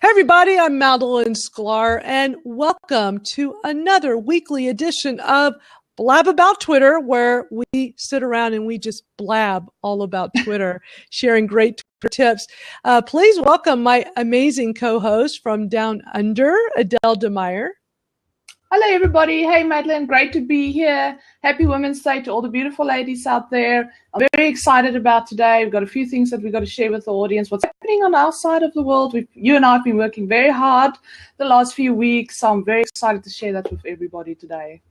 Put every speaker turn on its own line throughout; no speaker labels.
Hey everybody, I'm Madeline Sklar, and welcome to another weekly edition of Blab About Twitter, where we sit around and we just blab all about Twitter, sharing great Twitter tips. Please welcome my amazing co-host from Down Under, Adele DeMeyer.
Hello, everybody. Hey, Madeline. Great to be here. Happy Women's Day to all the beautiful ladies out there. I'm very excited about today. We've got a few things that we've got to share with the audience. What's happening on our side of the world? You and I have been working very hard the last few weeks, so I'm very excited to share that with everybody today.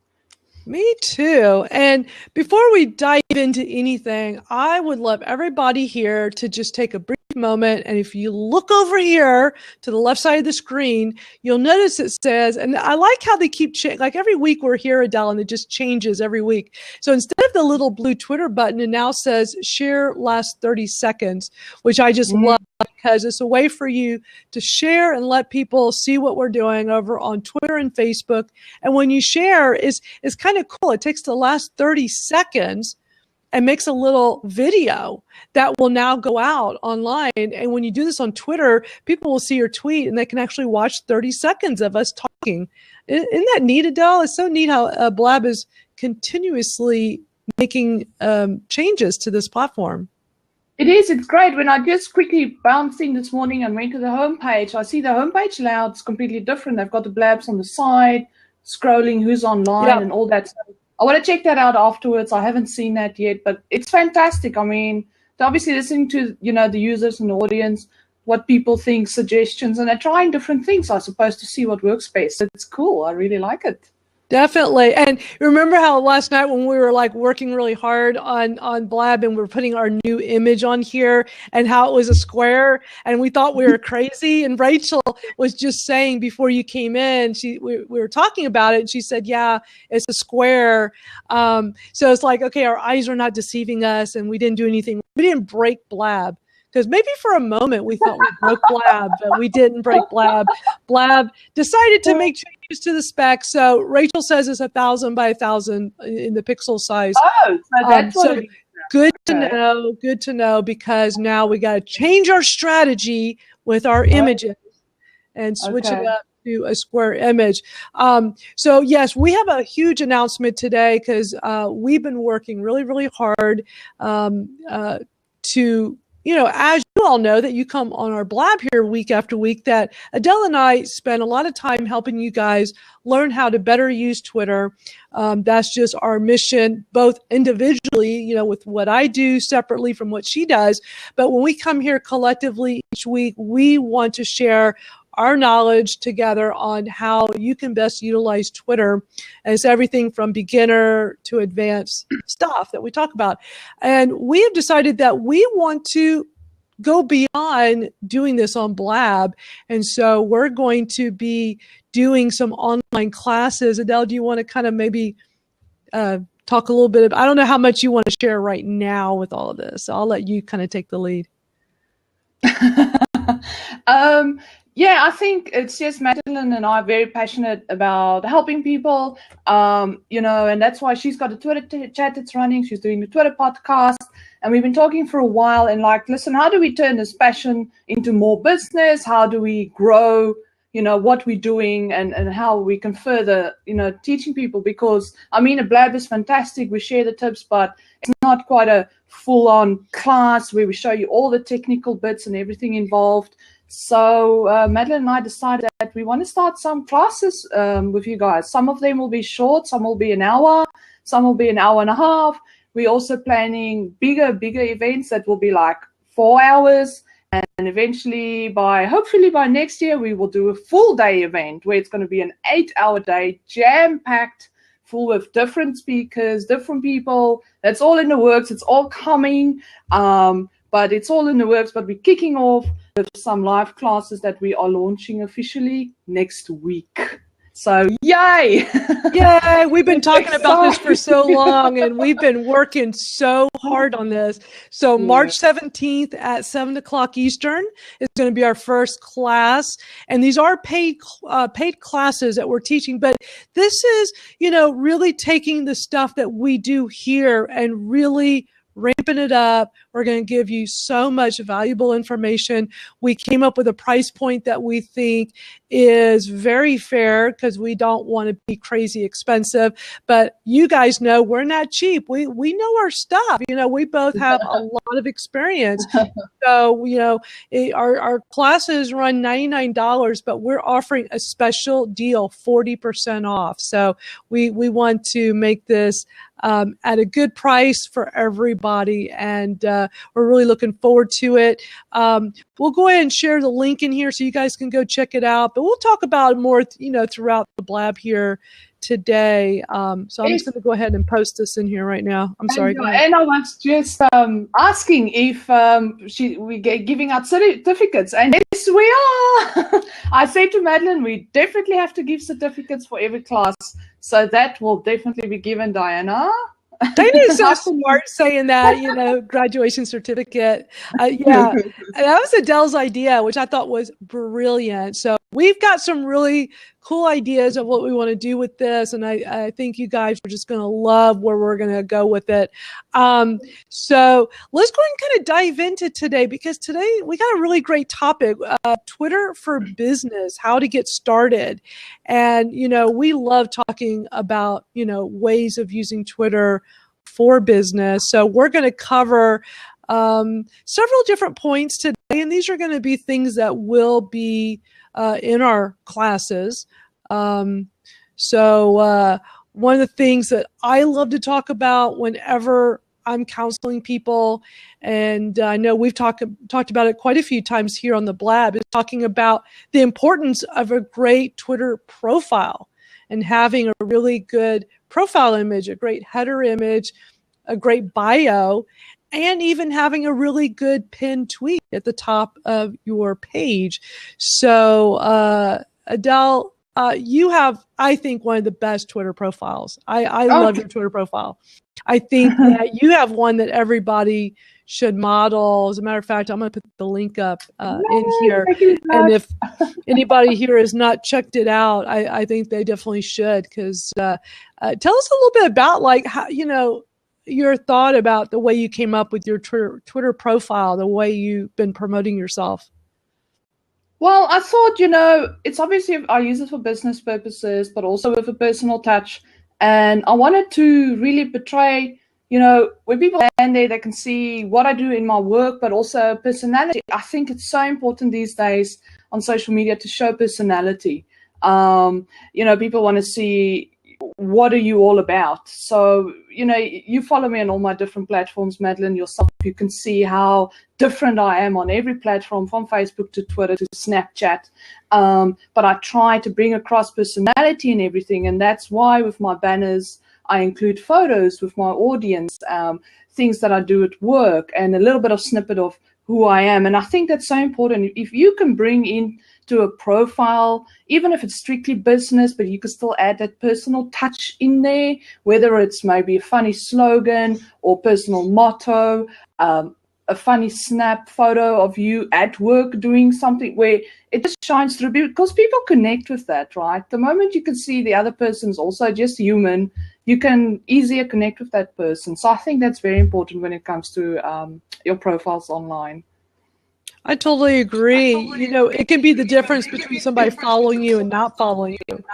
Me too. And before we dive into anything, I would love everybody here to just take a brief moment. And if you look over here to the left side of the screen, you'll notice it says, and I like how they keep like every week we're here, Adele, and it just changes every week. So instead of the little blue Twitter button, it now says share last 30 seconds, which I just love because it's a way for you to share and let people see what we're doing over on Twitter and Facebook. And when you share, it's kind of cool. It takes the last 30 seconds and makes a little video that will now go out online. And when you do this on Twitter, people will see your tweet and they can actually watch 30 seconds of us talking. Isn't that neat, Adele? It's so neat how Blab is continuously making changes to this platform.
It is. It's great. When I just quickly bounced in this morning and went to the homepage, I see the homepage layout's completely different. They've got the blabs on the side, scrolling who's online and all that stuff. I want to check that out afterwards. I haven't seen that yet, but it's fantastic. I mean, obviously listening to, the users and the audience, what people think, suggestions, and they're trying different things, I suppose, to see what works best. It's cool. I really like it.
Definitely. And remember how last night when we were like working really hard on Blab and we were putting our new image on here and how it was a square and we thought we were crazy, and Rachel was just saying before you came in, we were talking about it and she said, yeah, it's a square. So it's like, okay, our eyes are not deceiving us and we didn't do anything. We didn't break Blab. Because maybe for a moment we thought we broke Blab, but we didn't break Blab. Blab decided to make changes to the spec. So Rachel says it's 1,000 by 1,000 in the pixel size.
Oh, so that's what it is.
Good to know. Good to know, because now we got to change our strategy with our images and switch it up to a square image. So yes, we have a huge announcement today because we've been working really, really hard to, as you all know that you come on our Blab here week after week, that Adele and I spend a lot of time helping you guys learn how to better use Twitter. That's just our mission, both individually, with what I do separately from what she does. But when we come here collectively each week, we want to share our knowledge together on how you can best utilize Twitter. And it's everything from beginner to advanced stuff that we talk about. And we have decided that we want to go beyond doing this on Blab. And so we're going to be doing some online classes. Adele, do you want to kind of maybe talk a little bit I don't know how much you want to share right now with all of this. I'll let you kind of take the lead.
Yeah, I think it's just Madeline and I are very passionate about helping people, and that's why she's got a Twitter chat that's running. She's doing the Twitter podcast, and we've been talking for a while and listen, how do we turn this passion into more business? How do we grow, what we're doing and how we can further, teaching people? Because, a Blab is fantastic. We share the tips, but it's not quite a full-on class where we show you all the technical bits and everything involved. So Madeline and I decided that we want to start some classes with you guys. Some of them will be short, some will be an hour, some will be an hour and a half. We're also planning bigger events that will be like 4 hours. And eventually, hopefully by next year, we will do a full day event where it's going to be an 8-hour day, jam-packed, full of different speakers, different people. That's all in the works. It's all coming. But it's all in the works. But we're kicking off with some live classes that we are launching officially next week. So yay!
Yay! We've been talking about this for so long, and we've been working so hard on this. So March 17th at 7 o'clock Eastern is going to be our first class, and these are paid classes that we're teaching. But this is, really taking the stuff that we do here and really ramping it up. We're going to give you so much valuable information. We came up with a price point that we think is very fair because we don't want to be crazy expensive. But you guys know we're not cheap. We know our stuff. We both have a lot of experience. So, our classes run $99, but we're offering a special deal, 40% off. So we want to make this at a good price for everybody, and we're really looking forward to it. We'll go ahead and share the link in here so you guys can go check it out, but we'll talk about it more, throughout the blab here today. So I'm just going to go ahead and post this in here right now. I'm sorry.
And I was just asking if we get giving out certificates, and yes, we are. I said to Madeline, we definitely have to give certificates for every class, so that will definitely be given, Diana.
Dana is so smart saying that, graduation certificate. Yeah, that was Adele's idea, which I thought was brilliant. So we've got some really cool ideas of what we want to do with this, and I think you guys are just going to love where we're going to go with it. So let's go and kind of dive into today, because today we got a really great topic, Twitter for business, how to get started. And, we love talking about, ways of using Twitter for business. So we're going to cover several different points today, and these are going to be things that will be in our classes. So one of the things that I love to talk about whenever I'm counseling people, and I know we've talked about it quite a few times here on the Blab, is talking about the importance of a great Twitter profile and having a really good profile image, a great header image, a great bio, and even having a really good pinned tweet at the top of your page. So, Adele, you have, I think, one of the best Twitter profiles. I love your Twitter profile. I think that you have one that everybody should model. As a matter of fact, I'm going to put the link up in here. And if anybody here has not checked it out, I think they definitely should. Because tell us a little bit about how, your thought about the way you came up with your Twitter profile, the way you've been promoting yourself.
Well, I thought, it's obviously I use it for business purposes, but also with a personal touch. And I wanted to really portray, when people land there, they can see what I do in my work, but also personality. I think it's so important these days on social media to show personality. People want to see, what are you all about? So, you follow me on all my different platforms, Madeline, yourself. You can see how different I am on every platform, from Facebook to Twitter to Snapchat. But I try to bring across personality and everything. And that's why with my banners, I include photos with my audience, things that I do at work, and a little bit of snippet of who I am. And I think that's so important. If you can bring in to a profile, even if it's strictly business, but you can still add that personal touch in there, whether it's maybe a funny slogan or personal motto, a funny snap photo of you at work doing something where it just shines through, because people connect with that, right? The moment you can see the other person's also just human, you can easier connect with that person. So I think that's very important when it comes to your profiles online.
I totally agree. It can be the difference between somebody following you and not following you.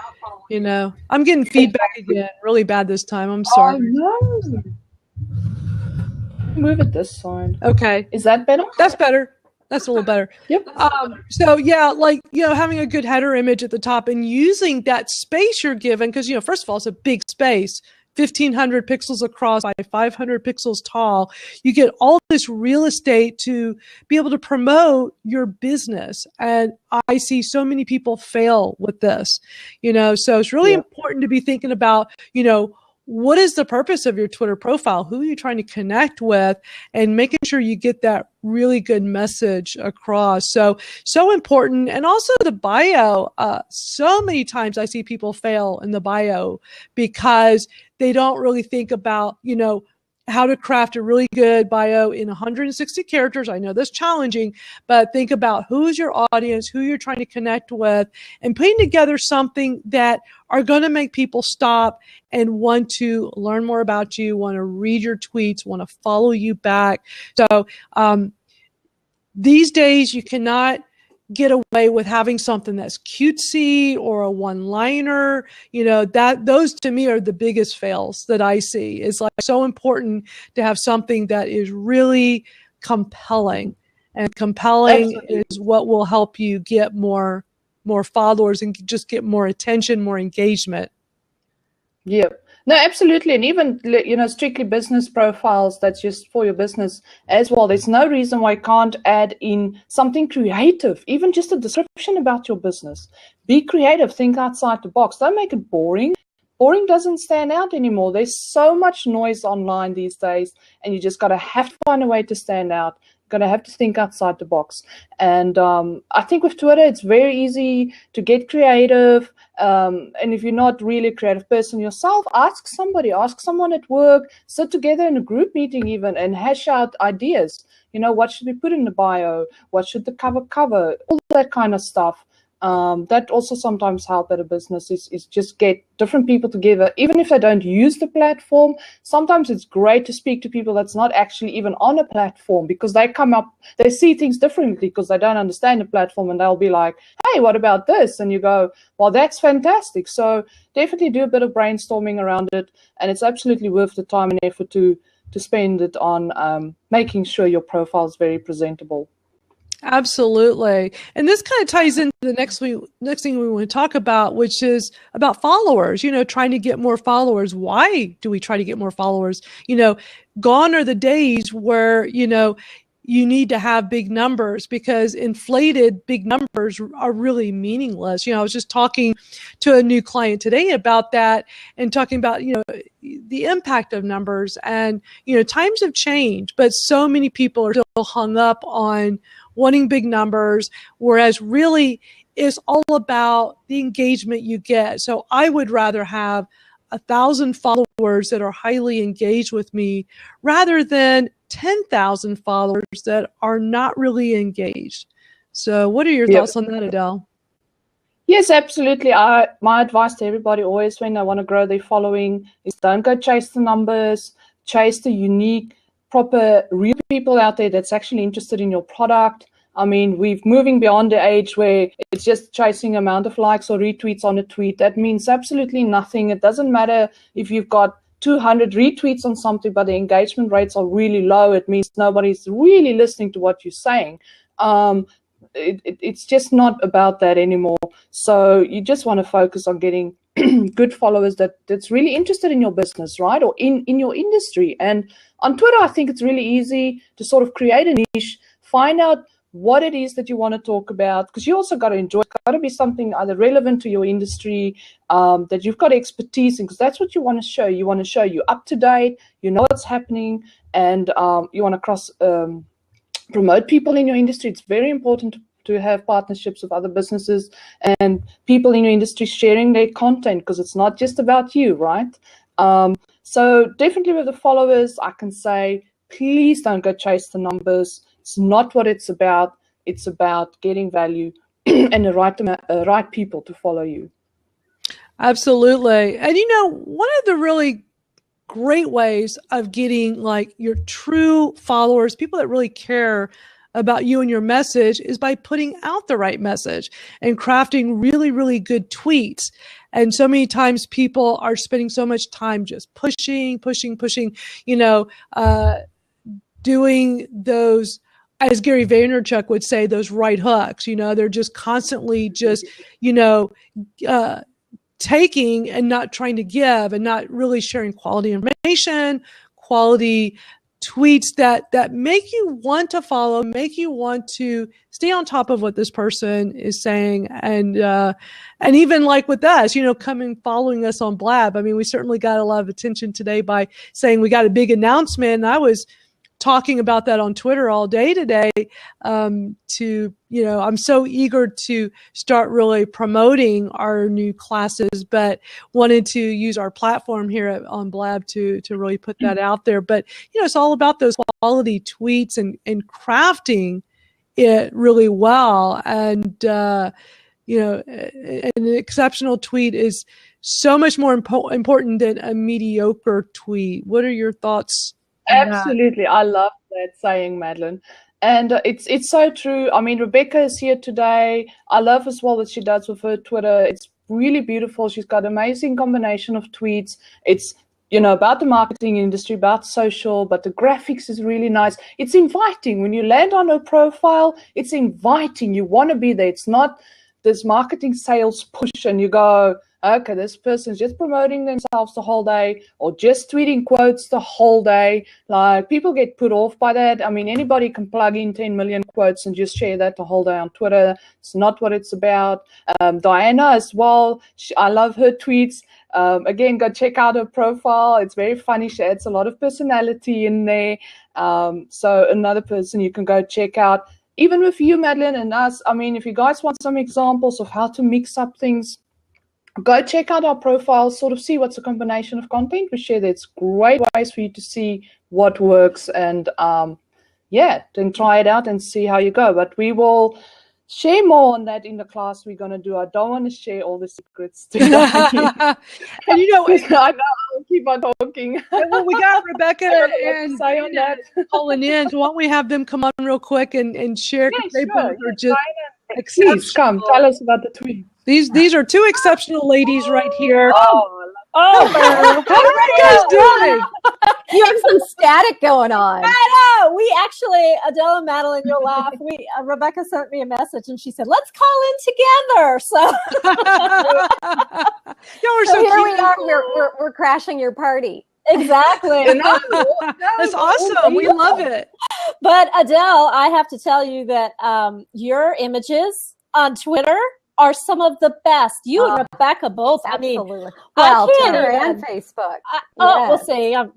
I'm getting feedback again, really bad this time. I'm sorry.
Oh, no. Move it this side.
Okay.
Is that better?
That's better. That's a little better.
Yep.
So yeah, having a good header image at the top and using that space you're given, because, first of all, it's a big space. 1,500 pixels across by 500 pixels tall. You get all this real estate to be able to promote your business. And I see so many people fail with this, so it's really important to be thinking about, what is the purpose of your Twitter profile? Who are you trying to connect with? And making sure you get that really good message across. So important. And also the bio. So many times I see people fail in the bio because they don't really think about, how to craft a really good bio in 160 characters. I know that's challenging, but think about who's your audience, who you're trying to connect with, and putting together something that are going to make people stop and want to learn more about you, want to read your tweets, want to follow you back. So these days you cannot get away with having something that's cutesy or a one-liner. That those to me are the biggest fails that I see. It's like so important to have something that is really compelling, and compelling
Absolutely.
is what will help you get more followers and just get more attention, more engagement.
Yeah. No, absolutely. And even, strictly business profiles, that's just for your business as well. There's no reason why you can't add in something creative, even just a description about your business. Be creative, think outside the box. Don't make it boring. Boring doesn't stand out anymore. There's so much noise online these days, and you just have to find a way to stand out. Going to have to think outside the box. And I think with Twitter, it's very easy to get creative. And if you're not really a creative person yourself, ask someone at work, sit together in a group meeting even, and hash out ideas. What should we put in the bio? What should the cover? All that kind of stuff. That also sometimes help at a business is just get different people together, even if they don't use the platform. Sometimes it's great to speak to people that's not actually even on a platform, because they see things differently because they don't understand the platform, and they'll be like, hey, what about this? And you go, well, that's fantastic. So definitely do a bit of brainstorming around it, and it's absolutely worth the time and effort to spend it on making sure your profile is very presentable.
Absolutely. And this kind of ties into the next thing we want to talk about, which is about followers, trying to get more followers. Why do we try to get more followers? Gone are the days where, you need to have big numbers, because inflated big numbers are really meaningless. I was just talking to a new client today about that, and talking about, the impact of numbers. And, times have changed, but so many people are still hung up on wanting big numbers, whereas really it's all about the engagement you get. So I would rather have 1,000 followers that are highly engaged with me rather than 10,000 followers that are not really engaged. So what are your thoughts on that, Adele?
Yes, absolutely. My advice to everybody always when they want to grow their following is don't go chase the numbers, chase the unique, proper, real people out there that's actually interested in your product. I mean, we're moving beyond the age where it's just chasing amount of likes or retweets on a tweet. That means absolutely nothing. It doesn't matter if you've got 200 retweets on something, but the engagement rates are really low. It means nobody's really listening to what you're saying. It's just not about that anymore. So you just want to focus on getting good followers that's really interested in your business, right? Or in your industry. And on Twitter, I think it's really easy to sort of create a niche, find out what it is that you want to talk about, because you also got to enjoy. It's got to be something either relevant to your industry, that you've got expertise in, because that's what you want to show. You want to show you up to date, you know what's happening, and you want to promote people in your industry. It's very important to have partnerships with other businesses and people in your industry sharing their content, because it's not just about you, right? So definitely with the followers, I can say, please don't go chase the numbers. It's not what it's about. It's about getting value and the right people to follow you.
Absolutely. And one of the really great ways of getting like your true followers, people that really care about you and your message, is by putting out the right message and crafting really, really good tweets. And so many times people are spending so much time just pushing, doing those, as Gary Vaynerchuk would say, those right hooks. They're just constantly just, taking and not trying to give, and not really sharing quality information, quality tweets that make you want to follow, make you want to stay on top of what this person is saying. And even like with us, following us on Blab. I mean, we certainly got a lot of attention today by saying we got a big announcement. And I was talking about that on Twitter all day today. I'm so eager to start really promoting our new classes, but wanted to use our platform here on Blab to really put that out there. But, it's all about those quality tweets and crafting it really well. And, an exceptional tweet is so much more important than a mediocre tweet. What are your thoughts?
Absolutely. I love that saying, Madeline. And it's so true. I mean, Rebecca is here today. I love as well what she does with her Twitter. It's really beautiful. She's got an amazing combination of tweets. It's, about the marketing industry, about social, but the graphics is really nice. It's inviting. When you land on her profile, it's inviting. You want to be there. It's not this marketing sales push and you go, okay, this person's just promoting themselves the whole day or just tweeting quotes the whole day. Like, people get put off by that. I mean, anybody can plug in 10 million quotes and just share that the whole day on Twitter. It's not what it's about. Diana as well. I love her tweets. Again, go check out her profile. It's very funny. She adds a lot of personality in there. So another person you can go check out. Even with you, Madeline, and us, I mean, if you guys want some examples of how to mix up things, go check out our profiles, sort of see what's a combination of content we share. That's great ways for you to see what works and, then try it out and see how you go. But we will share more on that in the class we're going to do. I don't want to share all the secrets today.
And
I know I'll keep on talking.
Well, we got Rebecca and
say on that.
calling in. So why don't we have them come on real quick and share?
Yeah,
they
sure.
both are just
Please come, tell us about the tweet.
These are two exceptional ladies right here.
Oh,
How are you guys doing?
you have some static going on. I know. We actually, Adele and Madeline, you'll laugh. Rebecca sent me a message and she said, "Let's call in together." So,
so
here we are. We're crashing your party. Exactly.
That's awesome. We love it.
But Adele, I have to tell you that your images on Twitter are some of the best. You and Rebecca both.
Absolutely.
Well,
Twitter and Facebook.
We'll see. I'm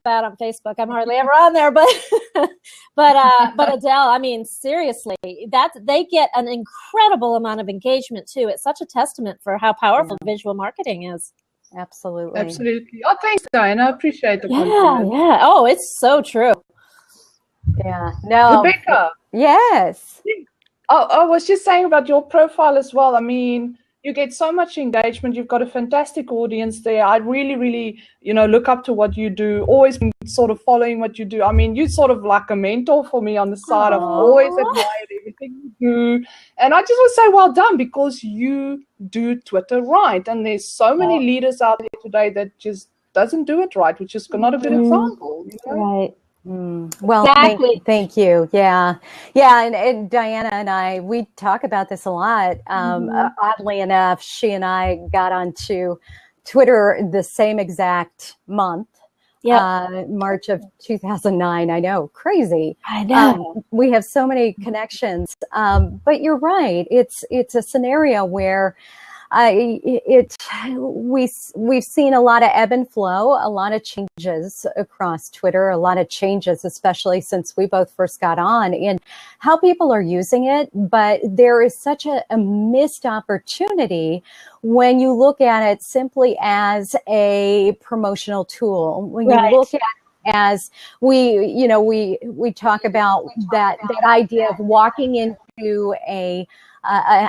bad on Facebook. I'm hardly ever on there, but Adele, I mean, seriously, they get an incredible amount of engagement too. It's such a testament for how powerful visual marketing is.
Absolutely.
Absolutely. Oh, thanks, Diana. I appreciate the
compliment. Yeah. Oh, it's so true.
Yeah. No.
Rebecca.
Yes.
I was just saying about your profile as well. I mean, you get so much engagement. You've got a fantastic audience there. I really, really, look up to what you do. Always been sort of following what you do. I mean, you're sort of like a mentor for me on the side. I've always admired everything you do. And I just want to say well done because you do Twitter right. And there's so many leaders out there today that just doesn't do it right, which is not a good example.
Right. Well,
exactly.
Thank you. Yeah. And Diana and I, we talk about this a lot. Oddly enough, she and I got onto Twitter the same exact month. Yeah. March of 2009. I know. Crazy.
I know.
We have so many connections. But you're right. It's a scenario where we've seen a lot of ebb and flow, a lot of changes across Twitter, a lot of changes, especially since we both first got on, in how people are using it. But there is such a missed opportunity when you look at it simply as a promotional tool. When you look at as we talk about that idea of walking into a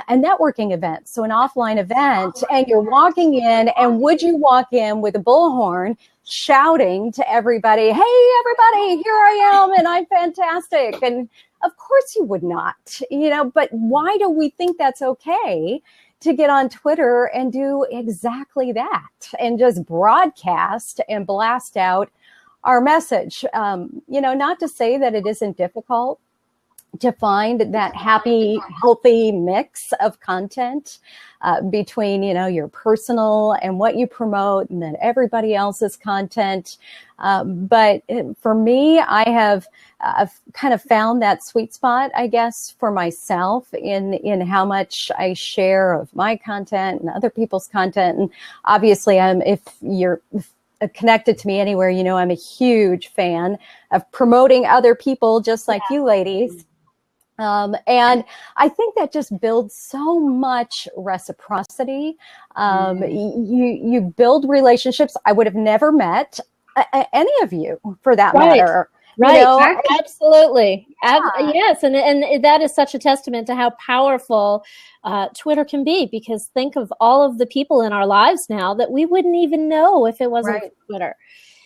networking event, so an offline event, and you're walking in, and would you walk in with a bullhorn shouting to everybody, "Hey, everybody, here I am, and I'm fantastic"? And of course you would not, but why do we think that's okay to get on Twitter and do exactly that and just broadcast and blast out our message? Not to say that it isn't difficult to find that happy, healthy mix of content between, your personal and what you promote, and then everybody else's content. But for me, I've kind of found that sweet spot, I guess, for myself in how much I share of my content and other people's content. And obviously, if connected to me anywhere, you know, I'm a huge fan of promoting other people just like you ladies. And I think that just builds so much reciprocity. You build relationships. I would have never met any of you for that matter.
Right.
You know?
Exactly.
Absolutely.
Yeah.
Yes. And that is such a testament to how powerful Twitter can be, because think of all of the people in our lives now that we wouldn't even know if it wasn't for Twitter.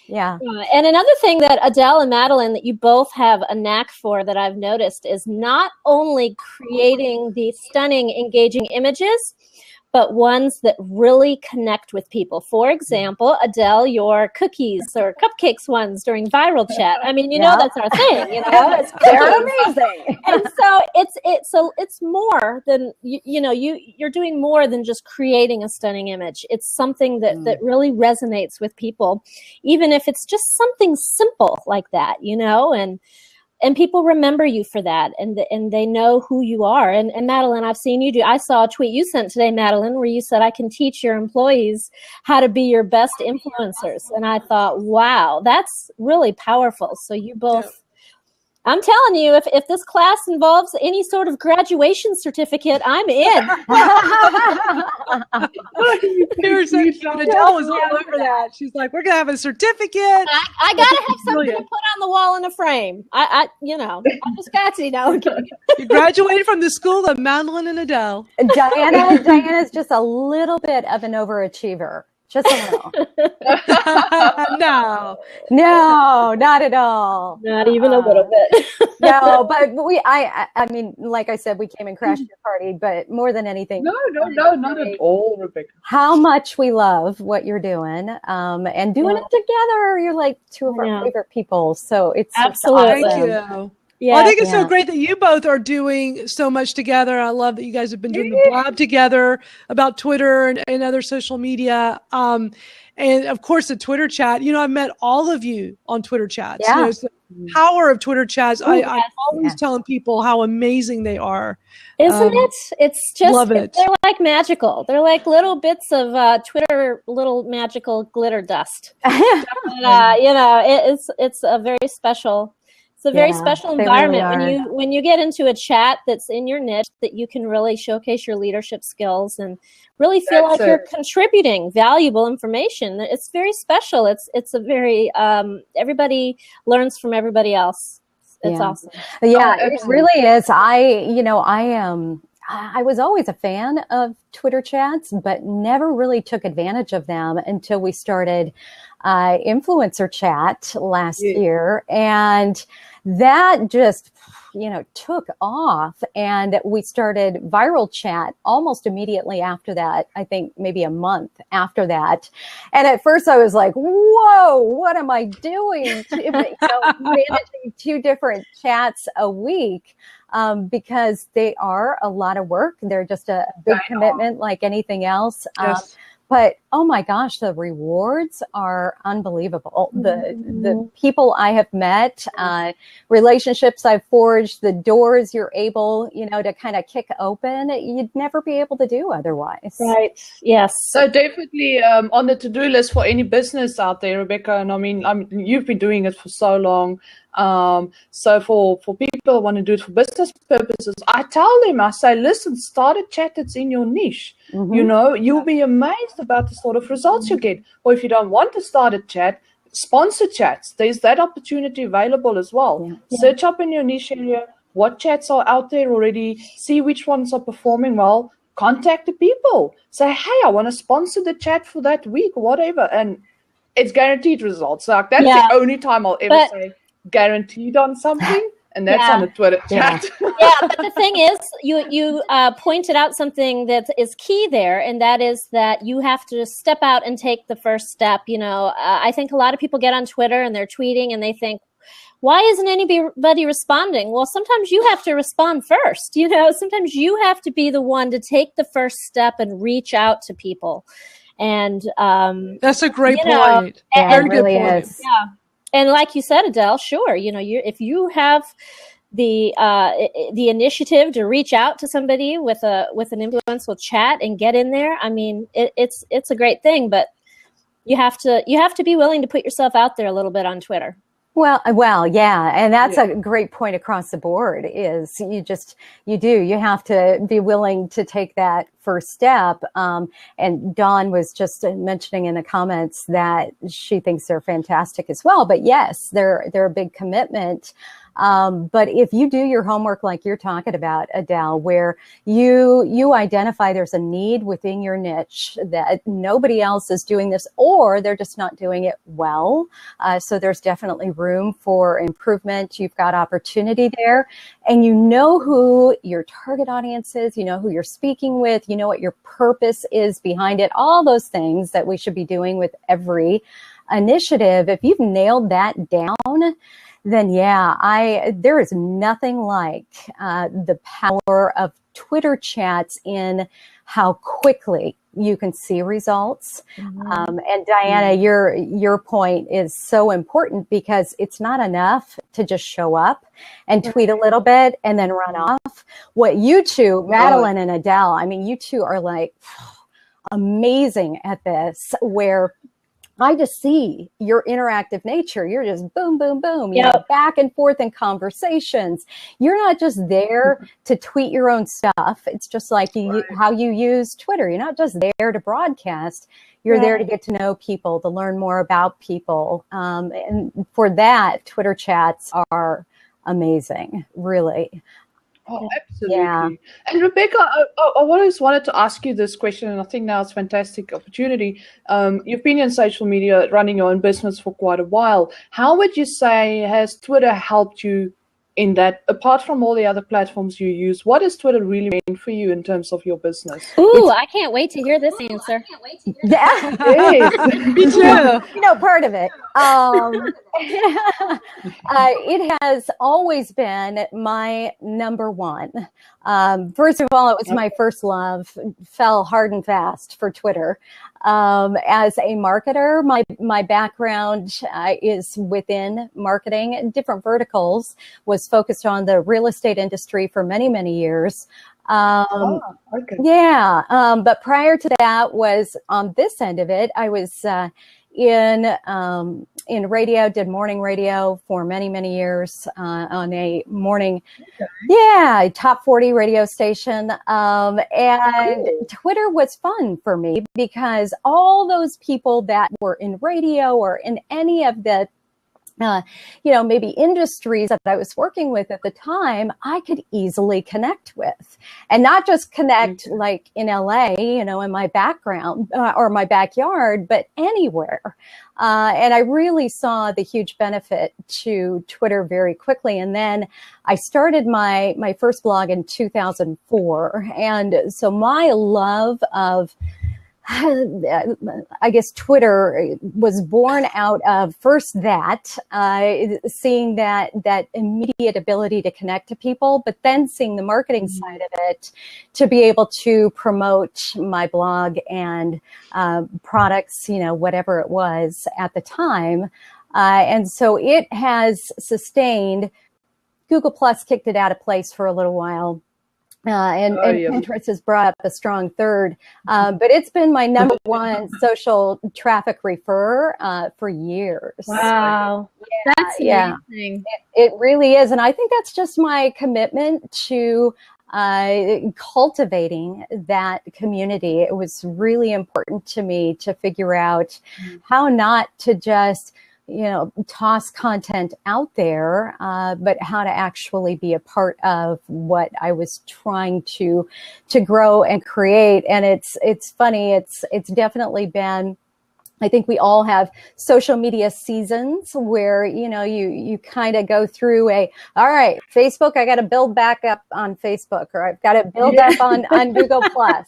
Yeah.
And another thing that Adele and Madeline, that you both have a knack for that I've noticed, is not only creating these stunning, engaging images, but ones that really connect with people. For example, Adele, your cookies or cupcakes ones during Viral Chat. I mean, you know, that's our thing. You know, it's
They're amazing.
And so it's more than you're doing more than just creating a stunning image. It's something that really resonates with people, even if it's just something simple like that, you know, and people remember you for that, and they know who you are. And Madeline, I've seen you do. I saw a tweet you sent today, Madeline, where you said, I can teach your employees how to be your best influencers. And I thought, wow, that's really powerful. So you both, I'm telling you, if this class involves any sort of graduation certificate, I'm in.
You're so cute. Adele was all over that. She's like, we're gonna have a certificate.
I gotta have something to put on the wall in a frame. I just got to,
You graduated from the school of Madeline and Adele.
Diana's just a little bit of an overachiever. Just a little. No, not at all.
Not even a little bit.
No, but I mean, like I said, we came and crashed your party, but more than anything.
No, not at all, Rebecca.
How much we love what you're doing, and doing it together. You're like two of our favorite people. So it's
absolutely.
awesome.
Thank you.
Yeah,
well, I think it's so great that you both are doing so much together. I love that you guys have been doing the blog together about Twitter and other social media. And of course, the Twitter chat. You know, I've met all of you on Twitter chats.
Yeah.
You know, it's the power of Twitter chats. I'm always telling people how amazing they are.
Isn't it? It's just,
love it.
They're like magical. They're like little bits of Twitter, little magical glitter dust. It's a very special. It's a very special environment
really
when you get into a chat that's in your niche, that you can really showcase your leadership skills and really feel like you're contributing valuable information. It's very special. It's a very everybody learns from everybody else. It's awesome.
Yeah, it really is. I was always a fan of Twitter chats, but never really took advantage of them until we started Influencer Chat last year. And that just, took off, and we started Viral Chat almost immediately after that. I think maybe a month after that. And at first I was like, whoa, what am I doing? Managing 2 different chats a week. Because they are a lot of work. They're just a big commitment like anything else.
Yes.
But oh my gosh, the rewards are unbelievable. The people I have met, relationships I've forged, the doors you're able, to kind of kick open, you'd never be able to do otherwise.
Right. Yes.
So definitely on the to-do list for any business out there, Rebecca, and I mean, you've been doing it for so long. So for people who want to do it for business purposes, I tell them, I say, listen, start a chat that's in your niche. You'll be amazed about the sort of results you get. Or if you don't want to start a chat, sponsor chats. There's that opportunity available as well. Search up in your niche area what chats are out there already, see which ones are performing well, contact the people. Say, hey, I want to sponsor the chat for that week or whatever. And it's guaranteed results. Like that's the only time I'll ever say guaranteed on something. And that's on the Twitter chat.
But the thing is, you pointed out something that is key there, and that is that you have to step out and take the first step. I think a lot of people get on Twitter and they're tweeting and they think, why isn't anybody responding? Well, sometimes you have to respond first. Sometimes you have to be the one to take the first step and reach out to people. And
that's a great point.
Very good point.
Is. Yeah. And like you said, Adele, sure, if you have the initiative to reach out to somebody with an influential chat and get in there, I mean, it's a great thing. But You have to be willing to put yourself out there a little bit on Twitter.
Well, yeah, and that's a great point across the board. Is you have to be willing to take that first step. And Dawn was just mentioning in the comments that she thinks they're fantastic as well. But yes, they're a big commitment. But if you do your homework like you're talking about, Adele, where you identify there's a need within your niche that nobody else is doing this, or they're just not doing it well. So there's definitely room for improvement. You've got opportunity there, and you know who your target audience is, you know who you're speaking with, you know what your purpose is behind it, all those things that we should be doing with every initiative. If you've nailed that down, then there is nothing like the power of Twitter chats in how quickly you can see results. Mm-hmm. And Diana, your point is so important, because it's not enough to just show up and tweet a little bit and then run off. What you two, Madeline and Adele, I mean, you two are like amazing at this, where I just see your interactive nature. You're just boom, boom, boom, you know, back and forth in conversations. You're not just there to tweet your own stuff. It's just like how you use Twitter. You're not just there to broadcast. You're there to get to know people, to learn more about people. And for that, Twitter chats are amazing, really.
Oh, absolutely. Yeah. And Rebecca, I always wanted to ask you this question, and I think now it's a fantastic opportunity. You've been in social media, running your own business for quite a while. How would you say has Twitter helped you in that, apart from all the other platforms you use? What has Twitter really meant for you in terms of your business?
Ooh, I can't wait to hear this answer.
Yeah.
Me too.
You know, part of it. It has always been my number one. First of all, it was my first love, fell hard and fast for Twitter. As a marketer, my background is within marketing, different verticals, was focused on the real estate industry for many, many years.
Okay.
Yeah. But prior to that was on this end of it, I was in radio, did morning radio for many, many years on a morning, top 40 radio station. And Twitter was fun for me, because all those people that were in radio or in any of the maybe industries that I was working with at the time, I could easily connect with, and not just connect like in LA, in my background or my backyard, but anywhere. And I really saw the huge benefit to Twitter very quickly. And then I started my first blog in 2004. And so my love of, I guess, Twitter was born out of first seeing that immediate ability to connect to people, but then seeing the marketing side of it to be able to promote my blog and products, whatever it was at the time. And so it has sustained. Google Plus kicked it out of place for a little while. And Pinterest has brought up a strong third, but it's been my number one social traffic referrer for years.
Wow, that's amazing.
It really is, and I think that's just my commitment to cultivating that community. It was really important to me to figure out how not to just toss content out there, but how to actually be a part of what I was trying to grow and create. And it's funny. It's definitely been, I think we all have social media seasons where, you kind of go through all right, Facebook, I got to build back up on Facebook, or I've got to build up on Google Plus.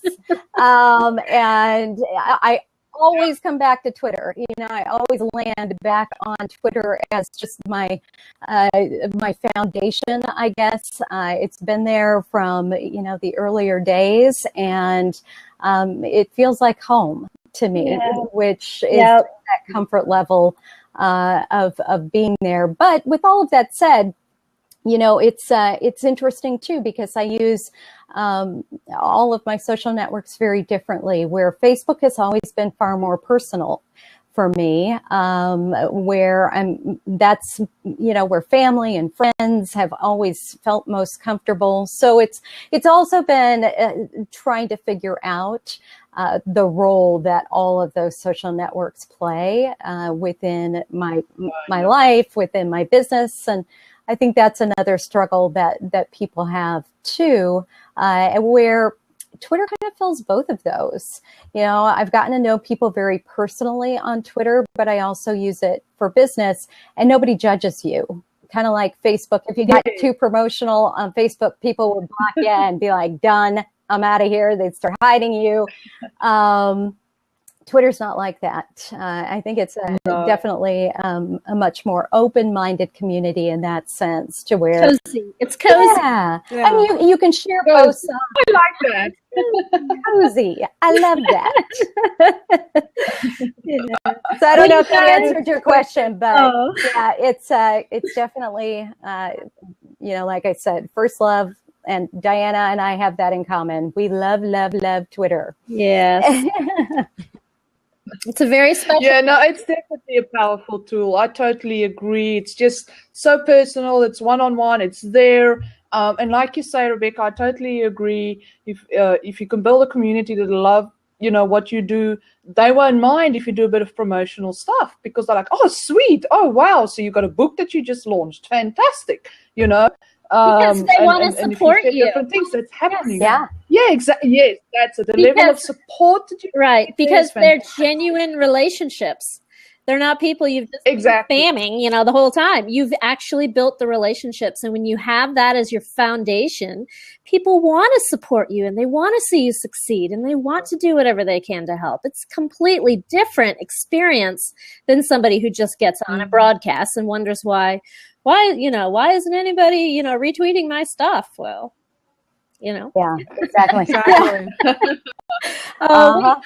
And I always come back to Twitter. I always land back on Twitter as just my foundation, I guess. It's been there from, the earlier days, and it feels like home to me, which is that comfort level of being there. But with all of that said, it's interesting too, because I use all of my social networks very differently, where Facebook has always been far more personal for me, where that's, where family and friends have always felt most comfortable. So it's also been trying to figure out the role that all of those social networks play within my life, within my business. And I think that's another struggle that people have too, where Twitter kind of fills both of those. I've gotten to know people very personally on Twitter, but I also use it for business, and nobody judges you. Kind of like Facebook. If you get too promotional on Facebook, people would block you and be like, done, I'm out of here. They'd start hiding you. Twitter's not like that. I think it's definitely a much more open-minded community in that sense, to where
cozy. It's cozy.
Yeah. And you can share posts.
I like that.
Cozy. I love that. So I don't know if that answered your question, but yeah, it's definitely like I said, first love. And Diana and I have that in common. We love, love, love Twitter.
Yes. It's a very special.
Yeah, no, it's definitely a powerful tool. I totally agree. It's just so personal. It's one-on-one. It's there. And like you say, Rebecca, I totally agree. If you can build a community that love, what you do, they won't mind if you do a bit of promotional stuff, because they're like, oh, sweet. Oh, wow. So you got a book that you just launched. Fantastic.
Because they want to support you.
Different things that's happening.
Yes.
Yeah, exactly. Yes, that's it. The level of support that you
because they're genuine relationships. They're not people you've just been spamming, the whole time. You've actually built the relationships, and when you have that as your foundation, people want to support you and they want to see you succeed and they want to do whatever they can to help. It's a completely different experience than somebody who just gets on a broadcast and wonders why isn't anybody, retweeting my stuff? Well,
Yeah, exactly.
I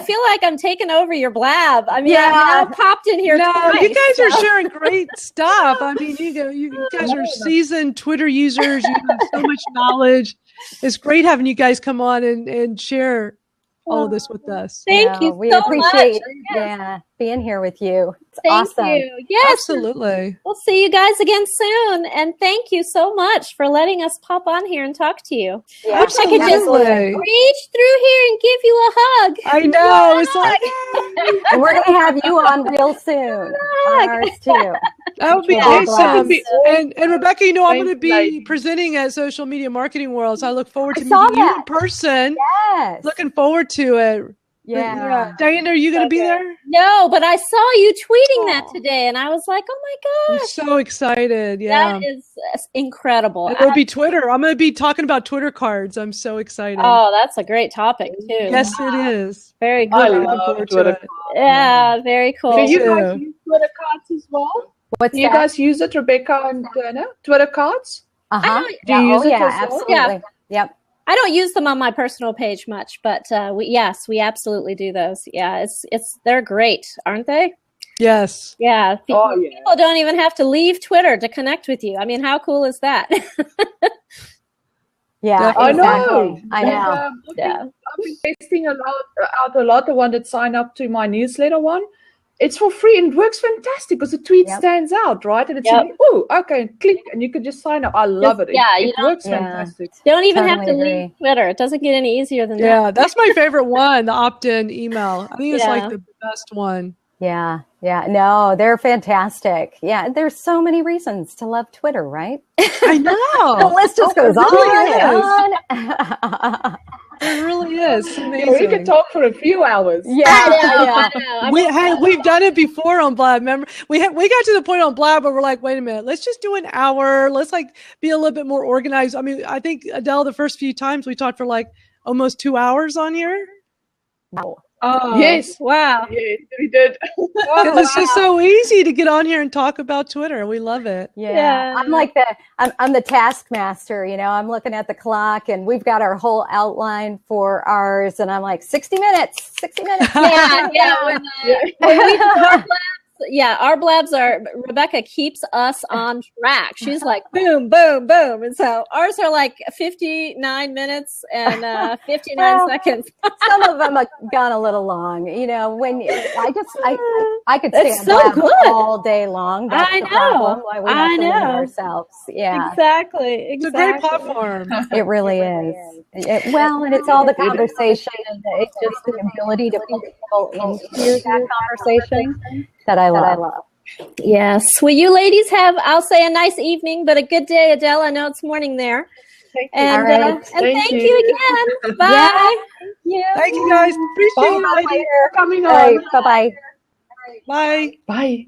feel like I'm taking over your blab. I mean, I popped in here.
No,
twice,
you guys are sharing great stuff. I mean, you guys are seasoned Twitter users. You have so much knowledge. It's great having you guys come on and share all of this with us.
Thank you.
We
so
appreciate
much.
being here with you. It's
Thank
awesome.
you. Yes,
absolutely.
We'll see you guys again soon. And thank you so much for letting us pop on here and talk to you.
Yeah,
absolutely.
I could just reach through here and give you a hug.
I know. It's like,
and we're going to have you on real soon. On ours too.
That would be awesome. And Rebecca, I'm going to be presenting at Social Media Marketing World, so I look forward to meeting you in person.
Yes.
Looking forward to it.
Yeah.
Diana, are you going to be there?
No, but I saw you tweeting that today, and I was like, oh my gosh.
I'm so excited. Yeah.
That is incredible.
It'll be Twitter. I'm going to be talking about Twitter cards. I'm so excited.
Oh, that's a great topic, too.
Yes, it is.
Very
I
cool.
love Twitter.
Yeah, very cool.
Do you guys use Twitter cards as well?
Do
you guys use it, Rebecca and Diana? Twitter cards?
Do you use it as well? Absolutely.
Yeah.
Yep.
I don't use them on my personal page much, but we absolutely do those. Yeah, they're great, aren't they?
Yes.
Yeah. People don't even have to leave Twitter to connect with you. I mean, how cool is that?
Yeah,
I
know.
I've been testing out a lot. The one that signed up to my newsletter one. It's for free and it works fantastic because the tweet stands out, right? And it's click and you can just sign up. I love it. It works fantastic.
You don't even have to leave Twitter. It doesn't get any easier than that.
Yeah, that's my favorite one, the opt-in email. I think it's like the best one.
Yeah. No, they're fantastic. Yeah, there's so many reasons to love Twitter, right?
I know.
The list just goes on and on.
It really is. Amazing.
We could talk for a few hours.
Yeah.
We've done it before on Blab. Remember, we got to the point on Blab where we're like, wait a minute, let's just do an hour. Let's be a little bit more organized. I mean, I think Adele, the first few times we talked for almost 2 hours on here.
Wow.
Oh yes!
Wow!
Yes, we did.
It's just so easy to get on here and talk about Twitter. We love it.
Yeah. I'm the taskmaster. I'm looking at the clock, and we've got our whole outline for ours, and I'm like 60 minutes. 60 minutes.
Yeah. When we start yeah, our blabs are, Rebecca keeps us on track. She's like, boom, boom, boom. And so ours are like 59 minutes and 59 seconds.
Some of them have gone a little long. You know, when I could stay
It's
on
so
blab
good.
all day long. That's
I
the
know.
problem. Why we have
I
to limit
know.
ourselves. Yeah.
Exactly.
It's a great platform.
It really is. Well, and it's all the conversation, and it's just the ability to pull people into that conversation that I love.
Yes. Well, you ladies have, I'll say, a nice evening, but a good day, Adele. I know it's morning there. And,
All right.
and thank you again. Bye.
Yeah.
Thank you guys. Appreciate you, ladies.
for coming
All right.
on.
Bye-bye.
Bye.
Bye.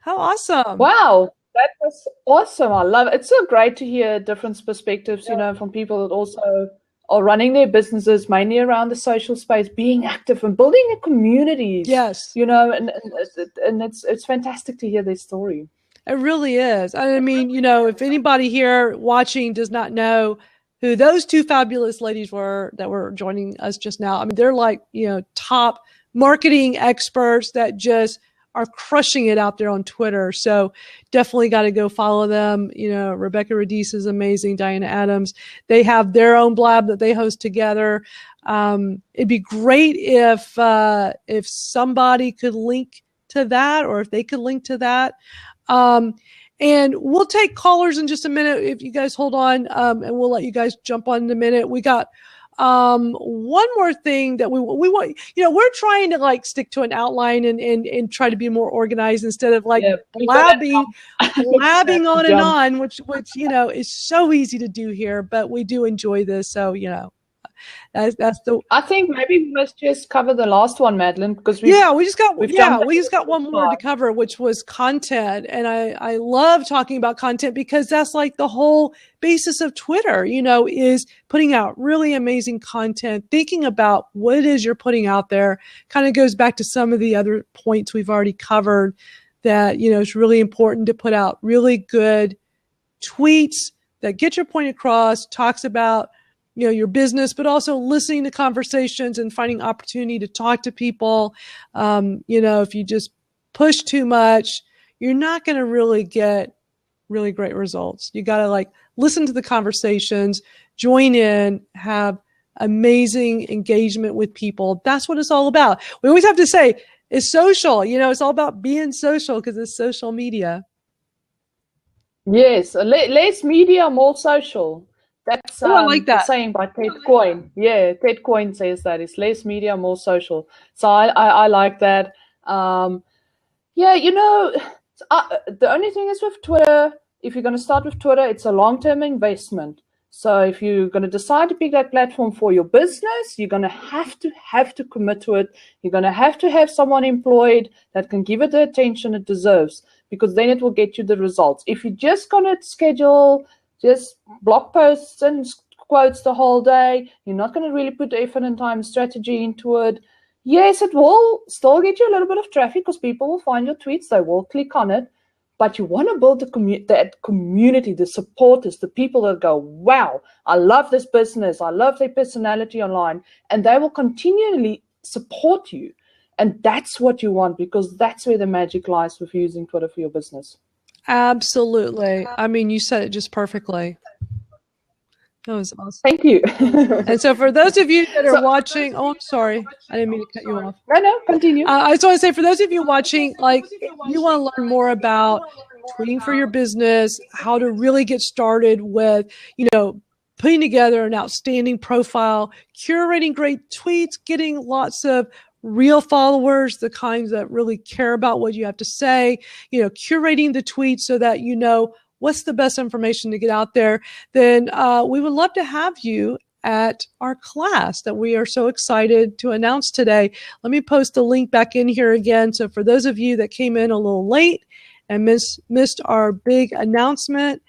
How awesome.
Wow, that was awesome. I love it. It's so great to hear different perspectives, you know, from people that also are running their businesses mainly around the social space, being active and building a communities.
Yes.
You know, and it's fantastic to hear their story.
It really is. I mean, you know, if anybody here watching does not know who those two fabulous ladies were that were joining us just now, I mean, they're like, you know, top marketing experts that just are crushing it out there on Twitter. So definitely got to go follow them. You know, Rebecca Radice is amazing. Diana Adams, they have their own blab that they host together. It'd be great if somebody could link to that, or if they could link to that. And we'll take callers in just a minute if you guys hold on, and we'll let you guys jump on in a minute. We got one more thing that we want, you know, we're trying to like stick to an outline and try to be more organized instead of like blabbing on and on, which, you know, is so easy to do here, but we do enjoy this. So, you know, that's the,
I think maybe we must just cover the last one, Madeline, because
we just got one more to cover, which was content. And I love talking about content because that's like the whole basis of Twitter, you know, is putting out really amazing content, thinking about what it is you're putting out there. Kind of goes back to some of the other points we've already covered, that, you know, it's really important to put out really good tweets that get your point across, talks about, you know, your business, but also listening to conversations and finding opportunity to talk to people. You know, if you just push too much, you're not going to really get really great results. You got to like listen to the conversations, join in, have amazing engagement with people. That's what it's all about. We always have to say it's social, you know, it's all about being social because it's social media.
Yes, less media, more social. That's
I like that
saying by Ted Coyne. Yeah, Ted Coyne says that it's less media, more social. So I like that. Yeah, you know, the only thing is with Twitter, if you're going to start with Twitter, it's a long-term investment. So if you're going to decide to pick that platform for your business, you're going to have to commit to it. You're going to have someone employed that can give it the attention it deserves, because then it will get you the results. If you're just going to schedule just blog posts and quotes the whole day, you're not going to really put effort and time strategy into it. Yes, it will still get you a little bit of traffic because people will find your tweets, they will click on it, but you want to build that community, the supporters, the people that go, wow, I love this business, I love their personality online, and they will continually support you. And that's what you want, because that's where the magic lies with using Twitter for your business.
Absolutely. I mean, you said it just perfectly. That was awesome.
Thank you.
And so for those of you that are watching, I'm sorry. I didn't mean to cut you off.
No, continue.
I just want to say, for those of you watching, like, if you want to learn more about tweeting for your business, how to really get started with, you know, putting together an outstanding profile, curating great tweets, getting lots of real followers, the kinds that really care about what you have to say, you know, curating the tweets so that you know what's the best information to get out there, then we would love to have you at our class that we are so excited to announce today. Let me post the link back in here again. So for those of you that came in a little late and missed our big announcement,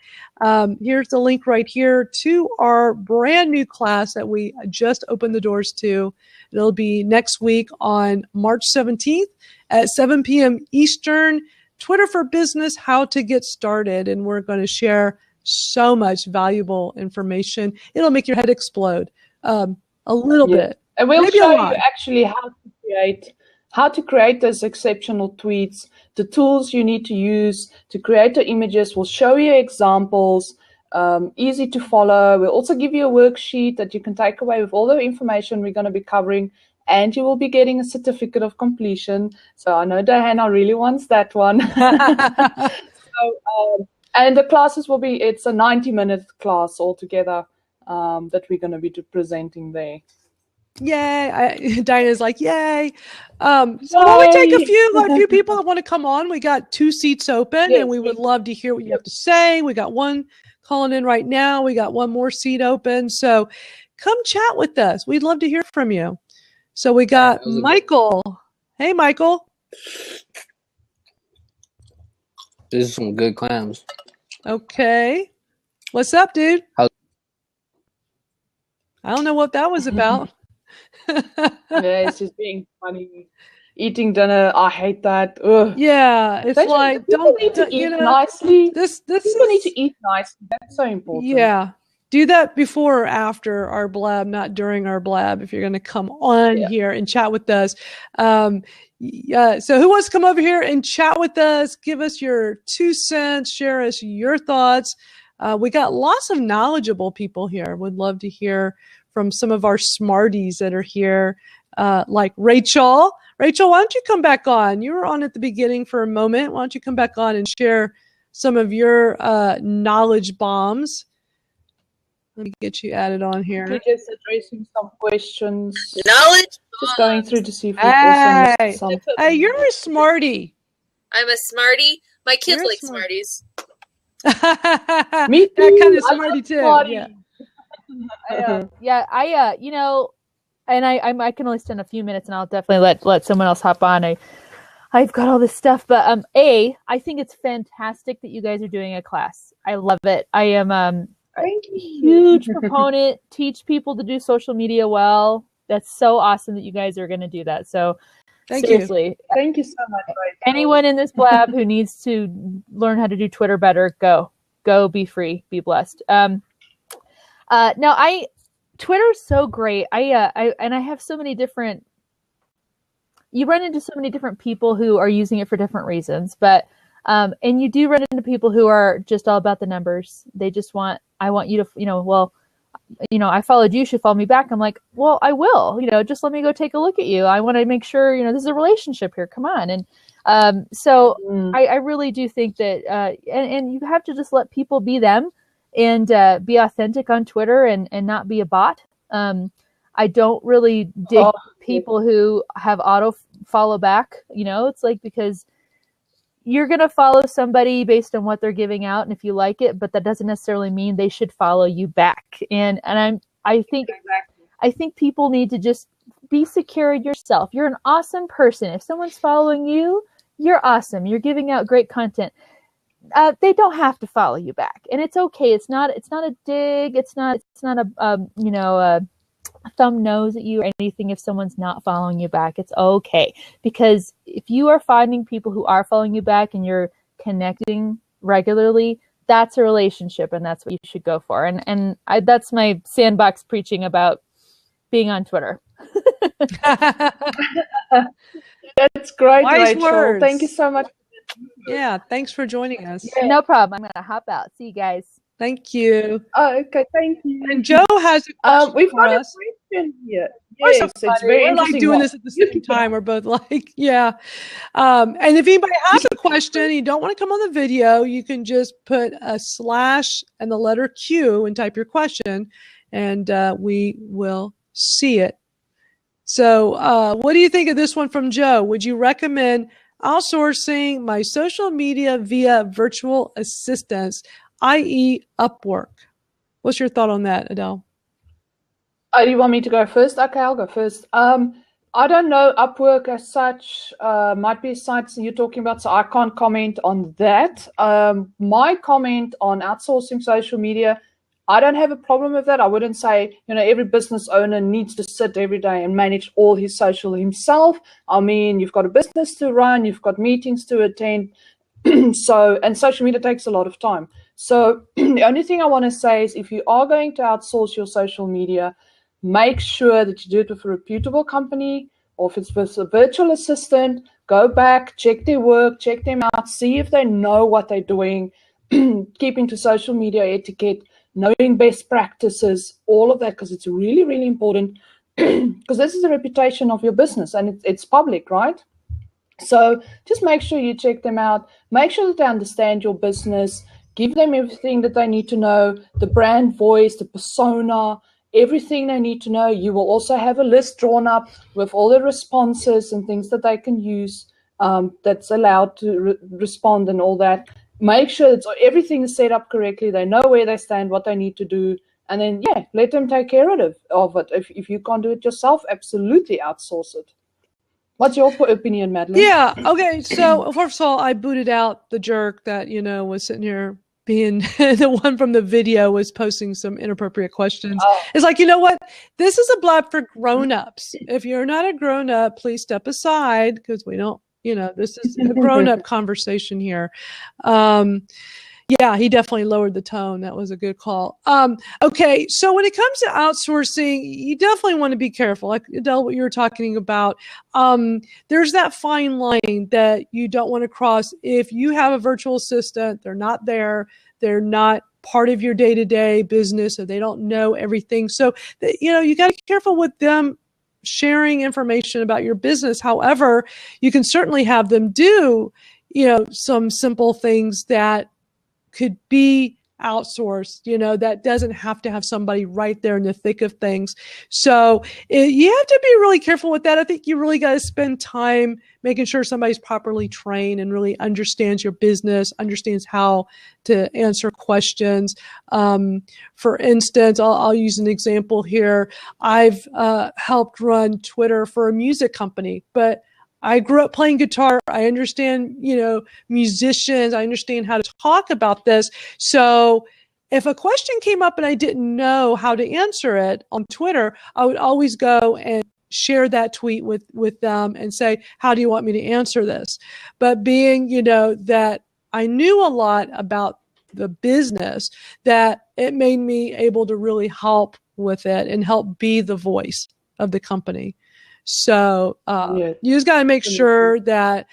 here's the link right here to our brand new class that we just opened the doors to. It'll be next week on March 17th at 7 p.m. Eastern. Twitter for Business, how to get started. And we're going to share so much valuable information. It'll make your head explode a little bit.
And we'll
maybe
show you actually how to create how to create those exceptional tweets, the tools you need to use to create the images. We'll show you examples, easy to follow. We'll also give you a worksheet that you can take away with all the information we're going to be covering, and you will be getting a certificate of completion. So I know Diana really wants that one. And the classes will be, it's a 90-minute class altogether that we're going to be presenting there.
Yay. Diana's like, yay. So while we take a few people that want to come on, we got 2 seats open, and we would love to hear what you have to say. We got one calling in right now. We got one more seat open. So come chat with us. We'd love to hear from you. So we got Michael. Hey, Michael.
These are some good clams.
Okay. What's up, dude? I don't know what that was about.
Yeah, it's just being funny. Eating dinner, I hate that. Ugh.
Yeah, it's like,
don't need to eat nicely.
This
people need to eat nicely. That's so important.
Yeah. Do that before or after our blab, not during our blab, if you're going to come on here and chat with us. So who wants to come over here and chat with us? Give us your 2 cents. Share us your thoughts. We got lots of knowledgeable people here. Would love to hear from some of our smarties that are here, like Rachel. Rachel, why don't you come back on? You were on at the beginning for a moment. Why don't you come back on and share some of your knowledge bombs? Let me get you added on here.
We're just addressing some questions.
Knowledge.
Just going through to see if we also missed something.
Hey, you're a smarty.
I'm a smarty. My kids like Smarties.
Me too.
That kind of smarty too.
Smarty.
Yeah.
You know, and I can only spend a few minutes, and I'll definitely let someone else hop on. I've got all this stuff, but I think it's fantastic that you guys are doing a class. I love it. I am
Thank you.
Huge proponent. Teach people to do social media well. That's so awesome that you guys are going to do that. So seriously,
thank you so much.
Anyone in this blab who needs to learn how to do Twitter better, go, be free, be blessed. Twitter's so great. I have so many different. You run into so many different people who are using it for different reasons, but and you do run into people who are just all about the numbers. They just want. I want you to, I followed you, should follow me back. I'm like, well, I will, just let me go take a look at you. I want to make sure, this is a relationship here. Come on. And I really do think that, and you have to just let people be them and be authentic on Twitter and not be a bot. I don't really dig people who have auto follow back, it's like, because you're going to follow somebody based on what they're giving out, and if you like it, but that doesn't necessarily mean they should follow you back. And I think people need to just be secure in yourself. You're an awesome person. If someone's following you, you're awesome. You're giving out great content. They don't have to follow you back, and it's okay. It's not a dig. It's not a thumb nose at you or anything if someone's not following you back. It's okay, because if you are finding people who are following you back and you're connecting regularly, that's a relationship, and that's what you should go for. And that's my sandbox preaching about being on Twitter.
That's great,
Wise
Rachel.
words.
Thank you so much.
Yeah, thanks for joining us.
Yeah.
No problem. I'm gonna hop out. See you guys.
Thank you.
Oh, okay, thank you.
And Joe has a question
We've
for
got a
us.
question here.
We're
Yes,
so
it's
funny.
very
We're like
interesting.
doing this at the same time. We're both like, yeah. And if anybody has a question and you don't want to come on the video, you can just put a slash and the letter Q and type your question, and we will see it. So what do you think of this one from Joe? Would you recommend outsourcing my social media via virtual assistants, i.e. Upwork? What's your thought on that, Adele?
Oh, do you want me to go first? Okay, I'll go first. I don't know Upwork as such. Might be sites you're talking about, so I can't comment on that. My comment on outsourcing social media, I don't have a problem with that. I wouldn't say, every business owner needs to sit every day and manage all his social himself. I mean, you've got a business to run, you've got meetings to attend. And social media takes a lot of time. So the only thing I want to say is, if you are going to outsource your social media, make sure that you do it with a reputable company or if it's with a virtual assistant, go back, check their work, check them out, see if they know what they're doing, keeping to social media etiquette, knowing best practices, all of that, because it's really, really important, because this is the reputation of your business and it's public, right? So just make sure you check them out, make sure that they understand your business, give them everything that they need to know, the brand voice, the persona, everything they need to know. You will also have a list drawn up with all the responses and things that they can use that's allowed to respond and all that. Make sure that everything is set up correctly. They know where they stand, what they need to do. And then, yeah, let them take care of it. If you can't do it yourself, absolutely outsource it. What's your opinion, Madeline?
Yeah. Okay. So first of all, I booted out the jerk that, was sitting here being the one from the video was posting some inappropriate questions.
Oh.
It's like, you know what? This is a blog for grown-ups. If you're not a grown-up, please step aside because we don't, this is a grown-up conversation here. Yeah, he definitely lowered the tone. That was a good call. Okay, so when it comes to outsourcing, you definitely want to be careful. Like Adele, what you were talking about, there's that fine line that you don't want to cross. If you have a virtual assistant, they're not there, they're not part of your day-to-day business, so they don't know everything. So, you got to be careful with them sharing information about your business. However, you can certainly have them do, some simple things that could be outsourced, that doesn't have to have somebody right there in the thick of things. So you have to be really careful with that. I think you really got to spend time making sure somebody's properly trained and really understands your business, understands how to answer questions. For instance, I'll use an example here. I've helped run Twitter for a music company, but I grew up playing guitar. I understand, musicians. I understand how to talk about this. So if a question came up and I didn't know how to answer it on Twitter, I would always go and share that tweet with them and say, how do you want me to answer this? But being, that I knew a lot about the business, that it made me able to really help with it and help be the voice of the company. So you just got to make sure that,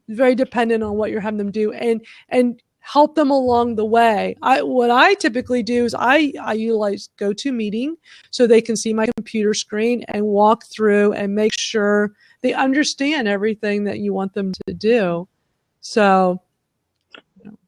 very dependent on what you're having them do and help them along the way. What I typically do is I utilize GoToMeeting so they can see my computer screen and walk through and make sure they understand everything that you want them to do. So,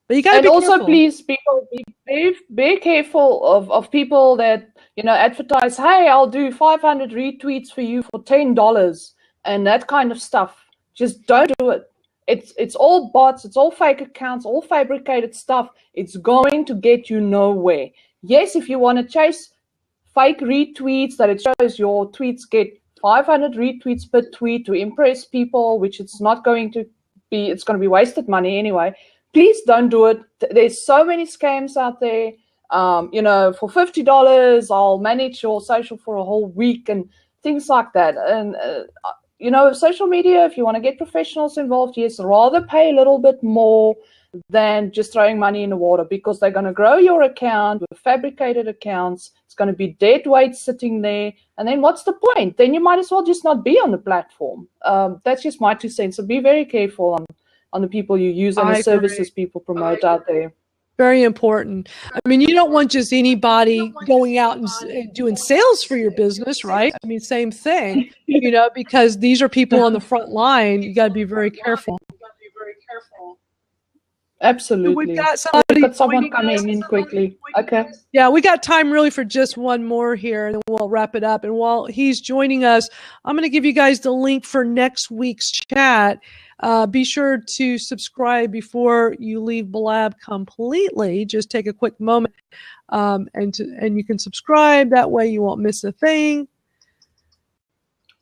but you got to be
also
careful.
Please, people, be very careful of people that advertise, hey, I'll do 500 retweets for you for $10 and that kind of stuff. Just don't do it. It's all bots, it's all fake accounts, all fabricated stuff. It's going to get you nowhere. Yes, if you want to chase fake retweets that it shows your tweets get 500 retweets per tweet to impress people, which it's not going to be, it's going to be wasted money anyway. Please don't do it. There's so many scams out there. For $50, I'll manage your social for a whole week and things like that. And, social media, if you want to get professionals involved, yes, rather pay a little bit more than just throwing money in the water because they're going to grow your account with fabricated accounts. It's going to be dead weight sitting there. And then what's the point? Then you might as well just not be on the platform. That's just my 2 cents. So be very careful on the people you use and the services people promote out there.
Very important. I mean, you don't want just anybody going out and doing sales for your business, right? I mean, same thing, because these are people on the front line. You got to be very careful.
Absolutely.
We've got
someone coming in quickly. Okay.
Yeah, we got time really for just one more here, and then we'll wrap it up. And while he's joining us, I'm going to give you guys the link for next week's chat. Be sure to subscribe before you leave Blab completely. Just take a quick moment and you can subscribe. That way you won't miss a thing.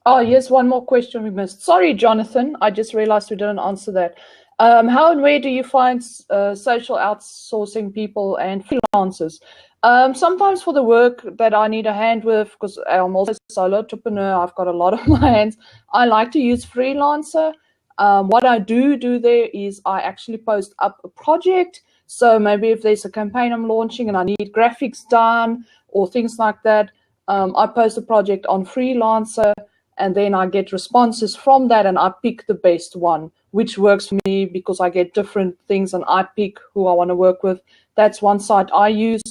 Oh, here's one more question we missed. Sorry, Jonathan. I just realized we didn't answer that. How and where do you find social outsourcing people and freelancers? Sometimes for the work that I need a hand with, because I'm also a solo entrepreneur, I've got a lot on my hands. I like to use Freelancer. What I do there is I actually post up a project. So maybe if there's a campaign I'm launching and I need graphics done or things like that, I post a project on Freelancer and then I get responses from that, and I pick the best one, which works for me because I get different things and I pick who I want to work with. That's one site I use.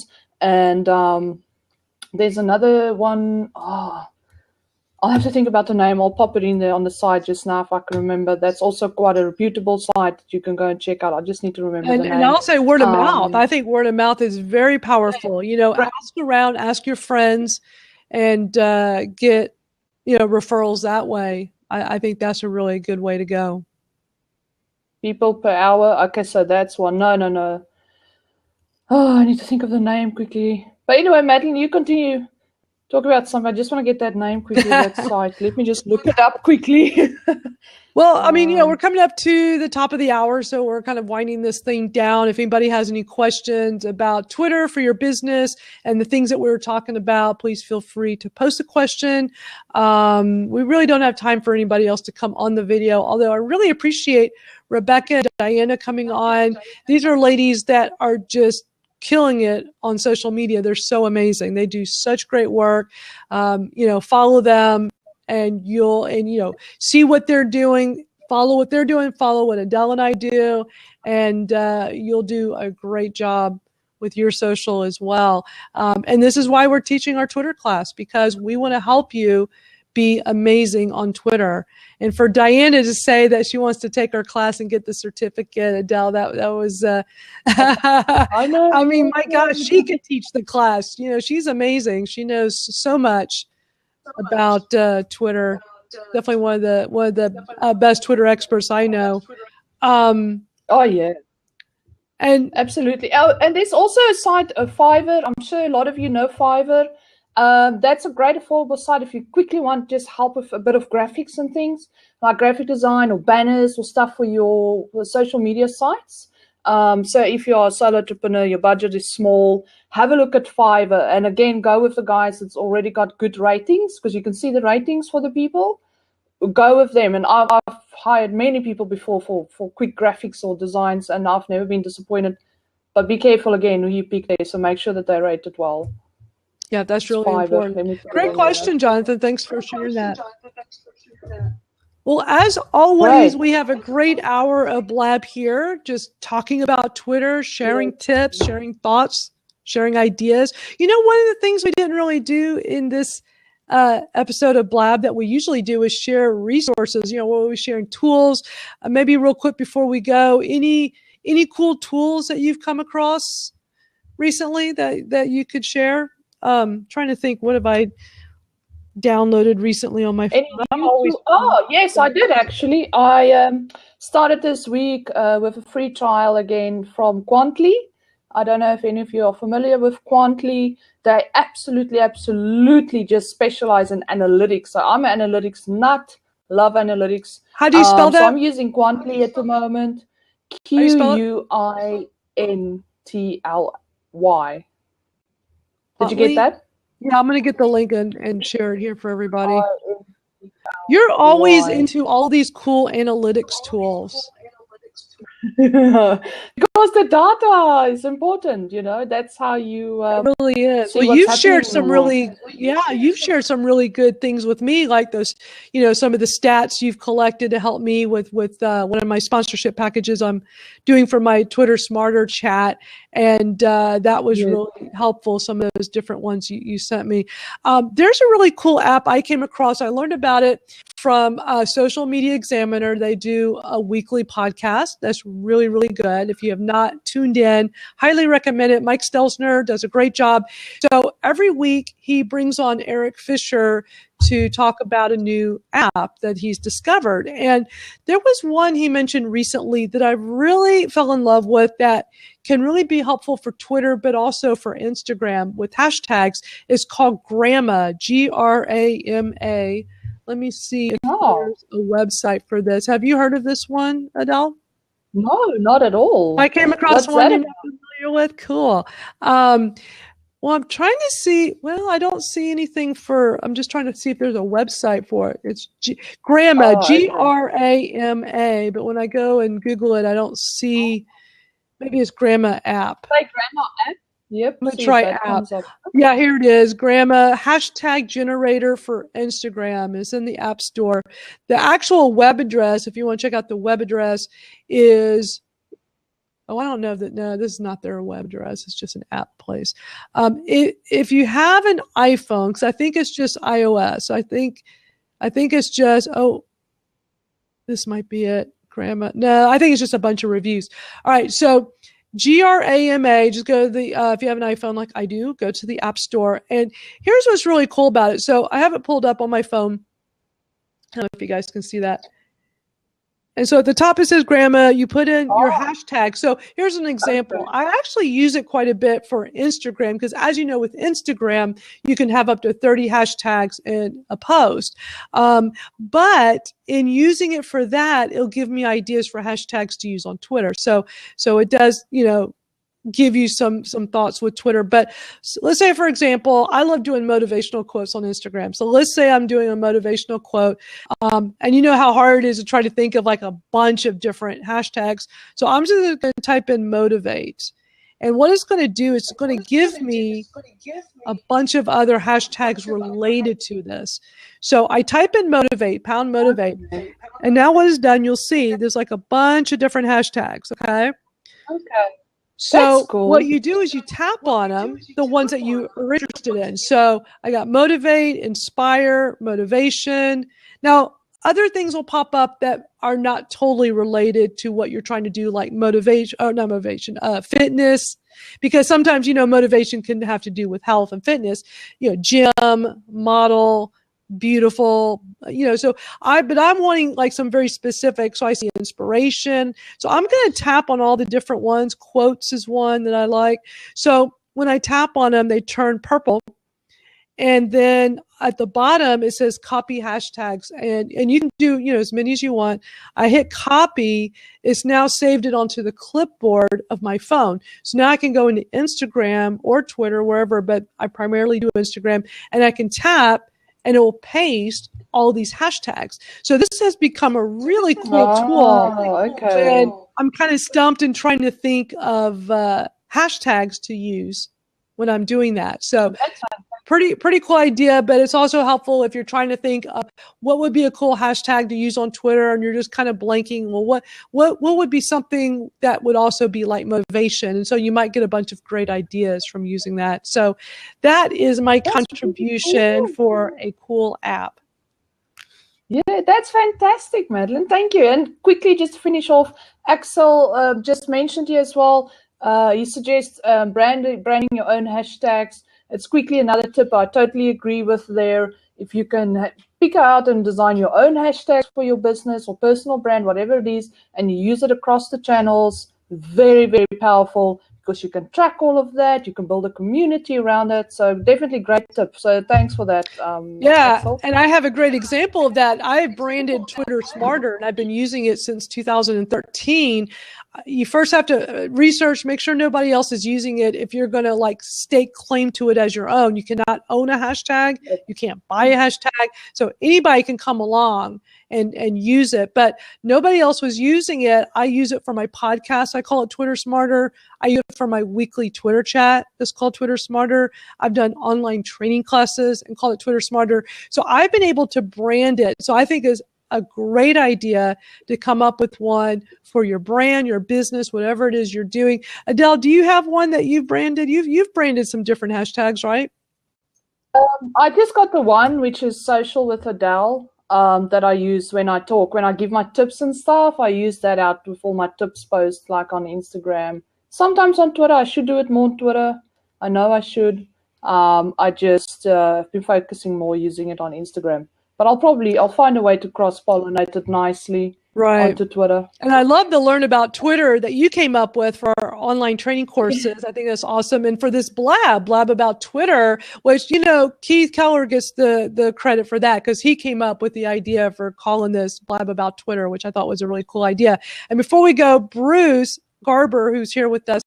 And there's another one. I'll have to think about the name. I'll pop it in there on the side just now if I can remember. That's also quite a reputable site that you can go and check out. I just need to remember the name.
And I'll say word of mouth. I think word of mouth is very powerful. You know, ask around, ask your friends, and get, you know, referrals that way. I think that's a really good way to go.
People per hour. Okay, so that's one. No. Oh, I need to think of the name quickly. But anyway, Madeline, you continue. Talk about something. I just want to get that name quickly, that site. Let me just look it up quickly.
Well, I mean, you know, we're coming up to the top of the hour, so we're kind of winding this thing down. If anybody has any questions about Twitter for your business and the things that we were talking about, please feel free to post a question. We really don't have time for anybody else to come on the video, although I really appreciate Rebecca and Diana coming on. These are ladies that are just killing it on social media. They're so amazing. They do such great work. You know, follow them and see what they're doing, follow what they're doing, follow what Adele and I do, and you'll do a great job with your social as well. And this is why we're teaching our Twitter class, because we want to help you be amazing on Twitter. And for Diana to say that she wants to take our class and get the certificate, Adele, that was,
I know.
I mean, my gosh, she can teach the class. You know, she's amazing. She knows so much about Twitter. Definitely one of the best Twitter experts I know.
Oh, yeah.
And
absolutely. Oh, and there's also a site, Fiverr. I'm sure a lot of you know Fiverr. That's a great affordable site if you quickly want just help with a bit of graphics and things, like graphic design or banners or stuff for your social media sites. So if you're a solo entrepreneur, your budget is small, have a look at Fiverr. And again, go with the guys that's already got good ratings, because you can see the ratings for the people. Go with them. And I've hired many people before for quick graphics or designs, and I've never been disappointed. But be careful again who you pick there, so make sure that they rate it well.
Yeah, that's really important. Great question, Jonathan. Thanks for sharing that. Well, as always, we have a great hour of Blab here, just talking about Twitter, sharing tips, sharing thoughts, sharing ideas. You know, one of the things we didn't really do in this episode of Blab that we usually do is share resources. You know, we're sharing tools. Maybe real quick before we go, any cool tools that you've come across recently that you could share? Trying to think, what have I downloaded recently on my phone?
Oh, yes, I did actually. I started this week with a free trial again from Quantly. I don't know if any of you are familiar with Quantly. They absolutely just specialize in analytics. So I'm an analytics nut, love analytics.
How do you spell that?
So I'm using Quantly at the moment. Quintly. Did you get that?
Yeah, I'm going to get the link and share it here for everybody. You're always into all these cool analytics tools.
Because the data is important, you know. That's how you
it really is. Well, you've shared some really good things with me, like those, you know, some of the stats you've collected to help me with one of my sponsorship packages I'm doing for my Twitter Smarter chat, and that was really helpful. Some of those different ones you sent me. There's a really cool app I came across. I learned about it from Social Media Examiner. They do a weekly podcast that's really, really good. If you have not tuned in, highly recommend it. Mike Stelzner does a great job. So every week he brings on Eric Fisher to talk about a new app that he's discovered. And there was one he mentioned recently that I really fell in love with that can really be helpful for Twitter, but also for Instagram with hashtags. It's called Grama, Grama. Let me see if there's a website for this. Have you heard of this one, Adele?
No, not at all.
I came across one you're not familiar with. Cool. Well, I'm trying to see. Well, I don't see anything I'm just trying to see if there's a website for it. It's Grama, Grama. But when I go and Google it, I don't see. Maybe it's Grama app.
Like Grama app? Yep.
I'm going to
see if
try
that
app.
comes up.
Yeah, here it is. Grandma hashtag generator for Instagram. It's in the App Store. The actual web address, if you want to check out the web address, is I don't know that. No, this is not their web address. It's just an app place. If you have an iPhone, because I think it's just iOS. I think it's just. Oh, this might be it. Grandma. No, I think it's just a bunch of reviews. All right, so. GRAMA, just go to the, if you have an iPhone like I do, go to the App Store. And here's what's really cool about it. So I have it pulled up on my phone. I don't know if you guys can see that. And so at the top it says Grandma, you put in your hashtag. So here's an example. I actually use it quite a bit for Instagram because as you know, with Instagram, you can have up to 30 hashtags in a post. But in using it for that, it'll give me ideas for hashtags to use on Twitter. So it does, give you some thoughts with Twitter. But let's say, for example, I love doing motivational quotes on Instagram. So let's say I'm doing a motivational quote, and you know how hard it is to try to think of like a bunch of different hashtags. So I'm just going to type in motivate. And what it's going to do is it's going to give me a bunch of other hashtags related to this. So I type in motivate, pound motivate. And now what is done, you'll see there's like a bunch of different hashtags. Okay. So
cool.
what you do is you tap on them, the ones that you are interested in. So I got motivate, inspire, motivation. Now, other things will pop up that are not totally related to what you're trying to do, like fitness, because sometimes, motivation can have to do with health and fitness, gym, model, beautiful, but I'm wanting like some very specific. So I see inspiration. So I'm going to tap on all the different ones. Quotes is one that I like. So when I tap on them, they turn purple. And then at the bottom, it says copy hashtags. And you can do, as many as you want. I hit copy. It's now saved it onto the clipboard of my phone. So now I can go into Instagram or Twitter, wherever, but I primarily do Instagram. And I can tap and it will paste all these hashtags. So this has become a really cool tool.
Okay.
And I'm kind of stumped in trying to think of hashtags to use when I'm doing that. So pretty cool idea, but it's also helpful if you're trying to think of what would be a cool hashtag to use on Twitter and you're just kind of blanking. Well, what would be something that would also be like motivation? And so you might get a bunch of great ideas from using that. So that is my contribution for a cool app.
Yeah, that's fantastic, Madeline. Thank you. And quickly, just to finish off, Axel just mentioned here as well, he suggests branding your own hashtags. It's quickly another tip I totally agree with there. If you can pick out and design your own hashtags for your business or personal brand, whatever it is, and you use it across the channels, very, very powerful because you can track all of that. You can build a community around that. So definitely great tip. So thanks for that. Axel.
And I have a great example of that. I branded Twitter Smarter, and I've been using it since 2013. You first have to research, make sure nobody else is using it. If you're going to like stake claim to it as your own, you cannot own a hashtag. You can't buy a hashtag. So anybody can come along and use it, but nobody else was using it. I use it for my podcast. I call it Twitter Smarter. I use it for my weekly Twitter chat. It's called Twitter Smarter. I've done online training classes and call it Twitter Smarter. So I've been able to brand it. So I think is a great idea to come up with one for your brand, your business, whatever it is you're doing. Adele, do you have one that you've branded? You've branded some different hashtags, right?
I just got the one, which is Social with Adele, that I use when I talk. When I give my tips and stuff, I use that out with all my tips posts, like on Instagram. Sometimes on Twitter. I should do it more on Twitter. I know I should. I just have been focusing more using it on Instagram. But I'll find a way to cross-pollinate it nicely onto Twitter.
And I love to learn about Twitter that you came up with for our online training courses. I think that's awesome. And for this blab about Twitter, which, Keith Keller gets the credit for that because he came up with the idea for calling this blab about Twitter, which I thought was a really cool idea. And before we go, Bruce Garber, who's here with us,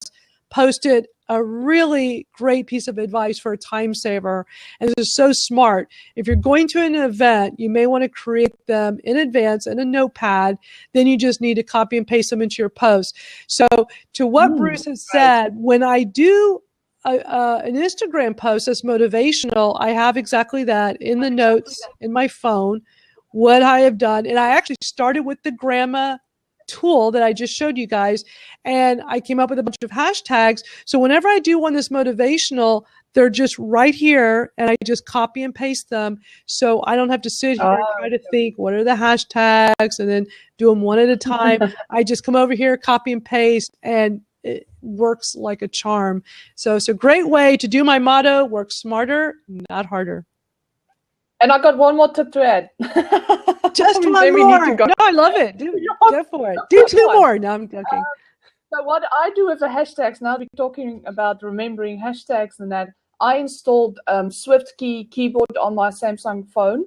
posted a really great piece of advice for a time saver. And this is so smart. If you're going to an event, you may want to create them in advance in a notepad. Then you just need to copy and paste them into your post. So to what Bruce has said, when I do an Instagram post that's motivational, I have exactly that in the notes in my phone, what I have done. And I actually started with the Grandma tool that I just showed you guys, and I came up with a bunch of hashtags. So whenever I do one that's motivational, they're just right here, and I just copy and paste them, so I don't have to sit here and try to think what are the hashtags and then do them one at a time. I just come over here, copy and paste, and it works like a charm. So it's a great way to do my motto: work smarter, not harder.
And I got one more tip to add.
Just one
Then we
more.
need to go.
No, I love it. Go for it. Do two more. No, I'm joking.
So what I do with the hashtags, now we're talking about remembering hashtags and that, I installed SwiftKey keyboard on my Samsung phone,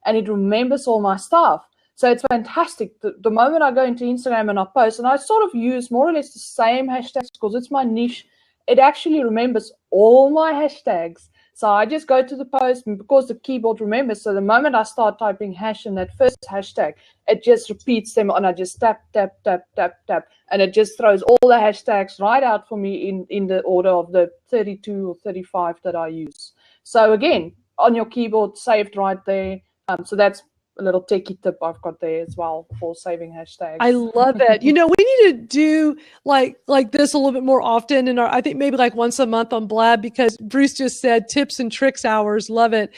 and it remembers all my stuff. So it's fantastic. The moment I go into Instagram and I post, and I sort of use more or less the same hashtags because it's my niche, it actually remembers all my hashtags. So I just go to the post, and because the keyboard remembers, so the moment I start typing hash in that first hashtag, it just repeats them, and I just tap, tap, tap, tap, tap, and it just throws all the hashtags right out for me in the order of the 32 or 35 that I use. So again, on your keyboard, saved right there. So that's a little techie tip I've got there as well for saving hashtags.
I love it. You know, we need to do like this a little bit more often in our, I think maybe like once a month on Blab, because Bruce just said tips and tricks hours. Love it.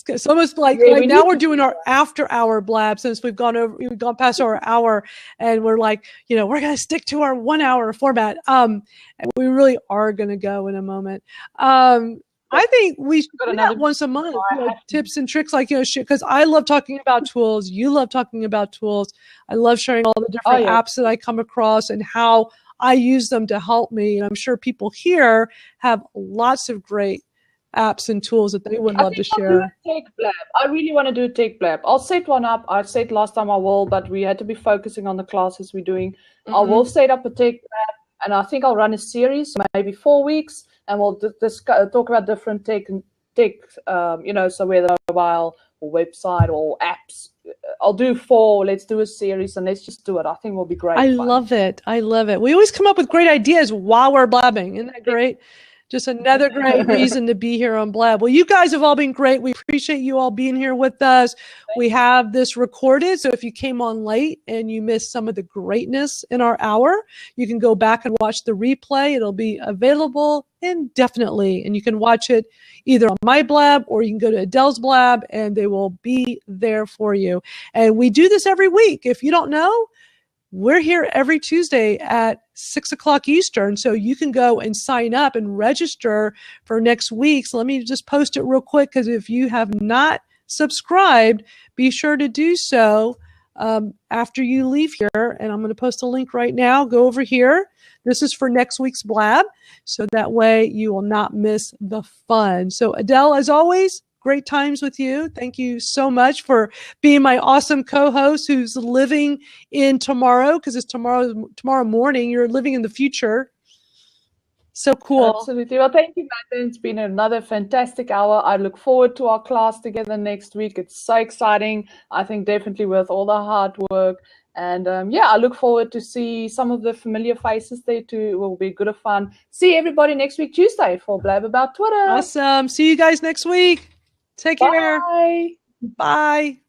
It's almost like now we're doing our after hour Blab, since we've gone past our hour, and we're like, you know, we're going to stick to our 1 hour format. And we really are going to go in a moment. I think we should do that once a month, tips and tricks, like, you know, because I love talking about tools. You love talking about tools. I love sharing all the different apps that I come across and how I use them to help me. And I'm sure people here have lots of great apps and tools that they would love to share.
Tech Blab. I really want to do a Tech Blab. I'll set one up. I said last time I will, but we had to be focusing on the classes we're doing. I will set up a Tech Blab, and I think I'll run a series, maybe 4 weeks. And we'll talk about different tech, you know, so whether mobile or website or apps. I'll do 4. Let's do a series, and let's just do it. I think it will be great.
I love it. I love it. We always come up with great ideas while we're blabbing. Isn't that great? Just another great reason to be here on Blab. Well, you guys have all been great. We appreciate you all being here with us. We have this recorded, so if you came on late and you missed some of the greatness in our hour, you can go back and watch the replay. It'll be available indefinitely, and you can watch it either on my Blab or you can go to Adele's Blab, and they will be there for you. And we do this every week. If you don't know, we're here every Tuesday at 6 o'clock Eastern, so you can go and sign up and register for next week. So let me just post it real quick, because if you have not subscribed, be sure to do so after you leave here. And I'm going to post a link right now. Go over here. This is for next week's Blab, so that way you will not miss the fun. So Adele, as always, great times with you. Thank you so much for being my awesome co-host who's living in tomorrow, because it's tomorrow morning. You're living in the future. So cool.
Absolutely. Well, thank you, Madeline. It's been another fantastic hour. I look forward to our class together next week. It's so exciting. I think definitely worth all the hard work. And I look forward to see some of the familiar faces there too. It will be good of fun. See everybody next week, Tuesday, for Blab About Twitter.
Awesome. See you guys next week. Take care.
Bye.
Bye.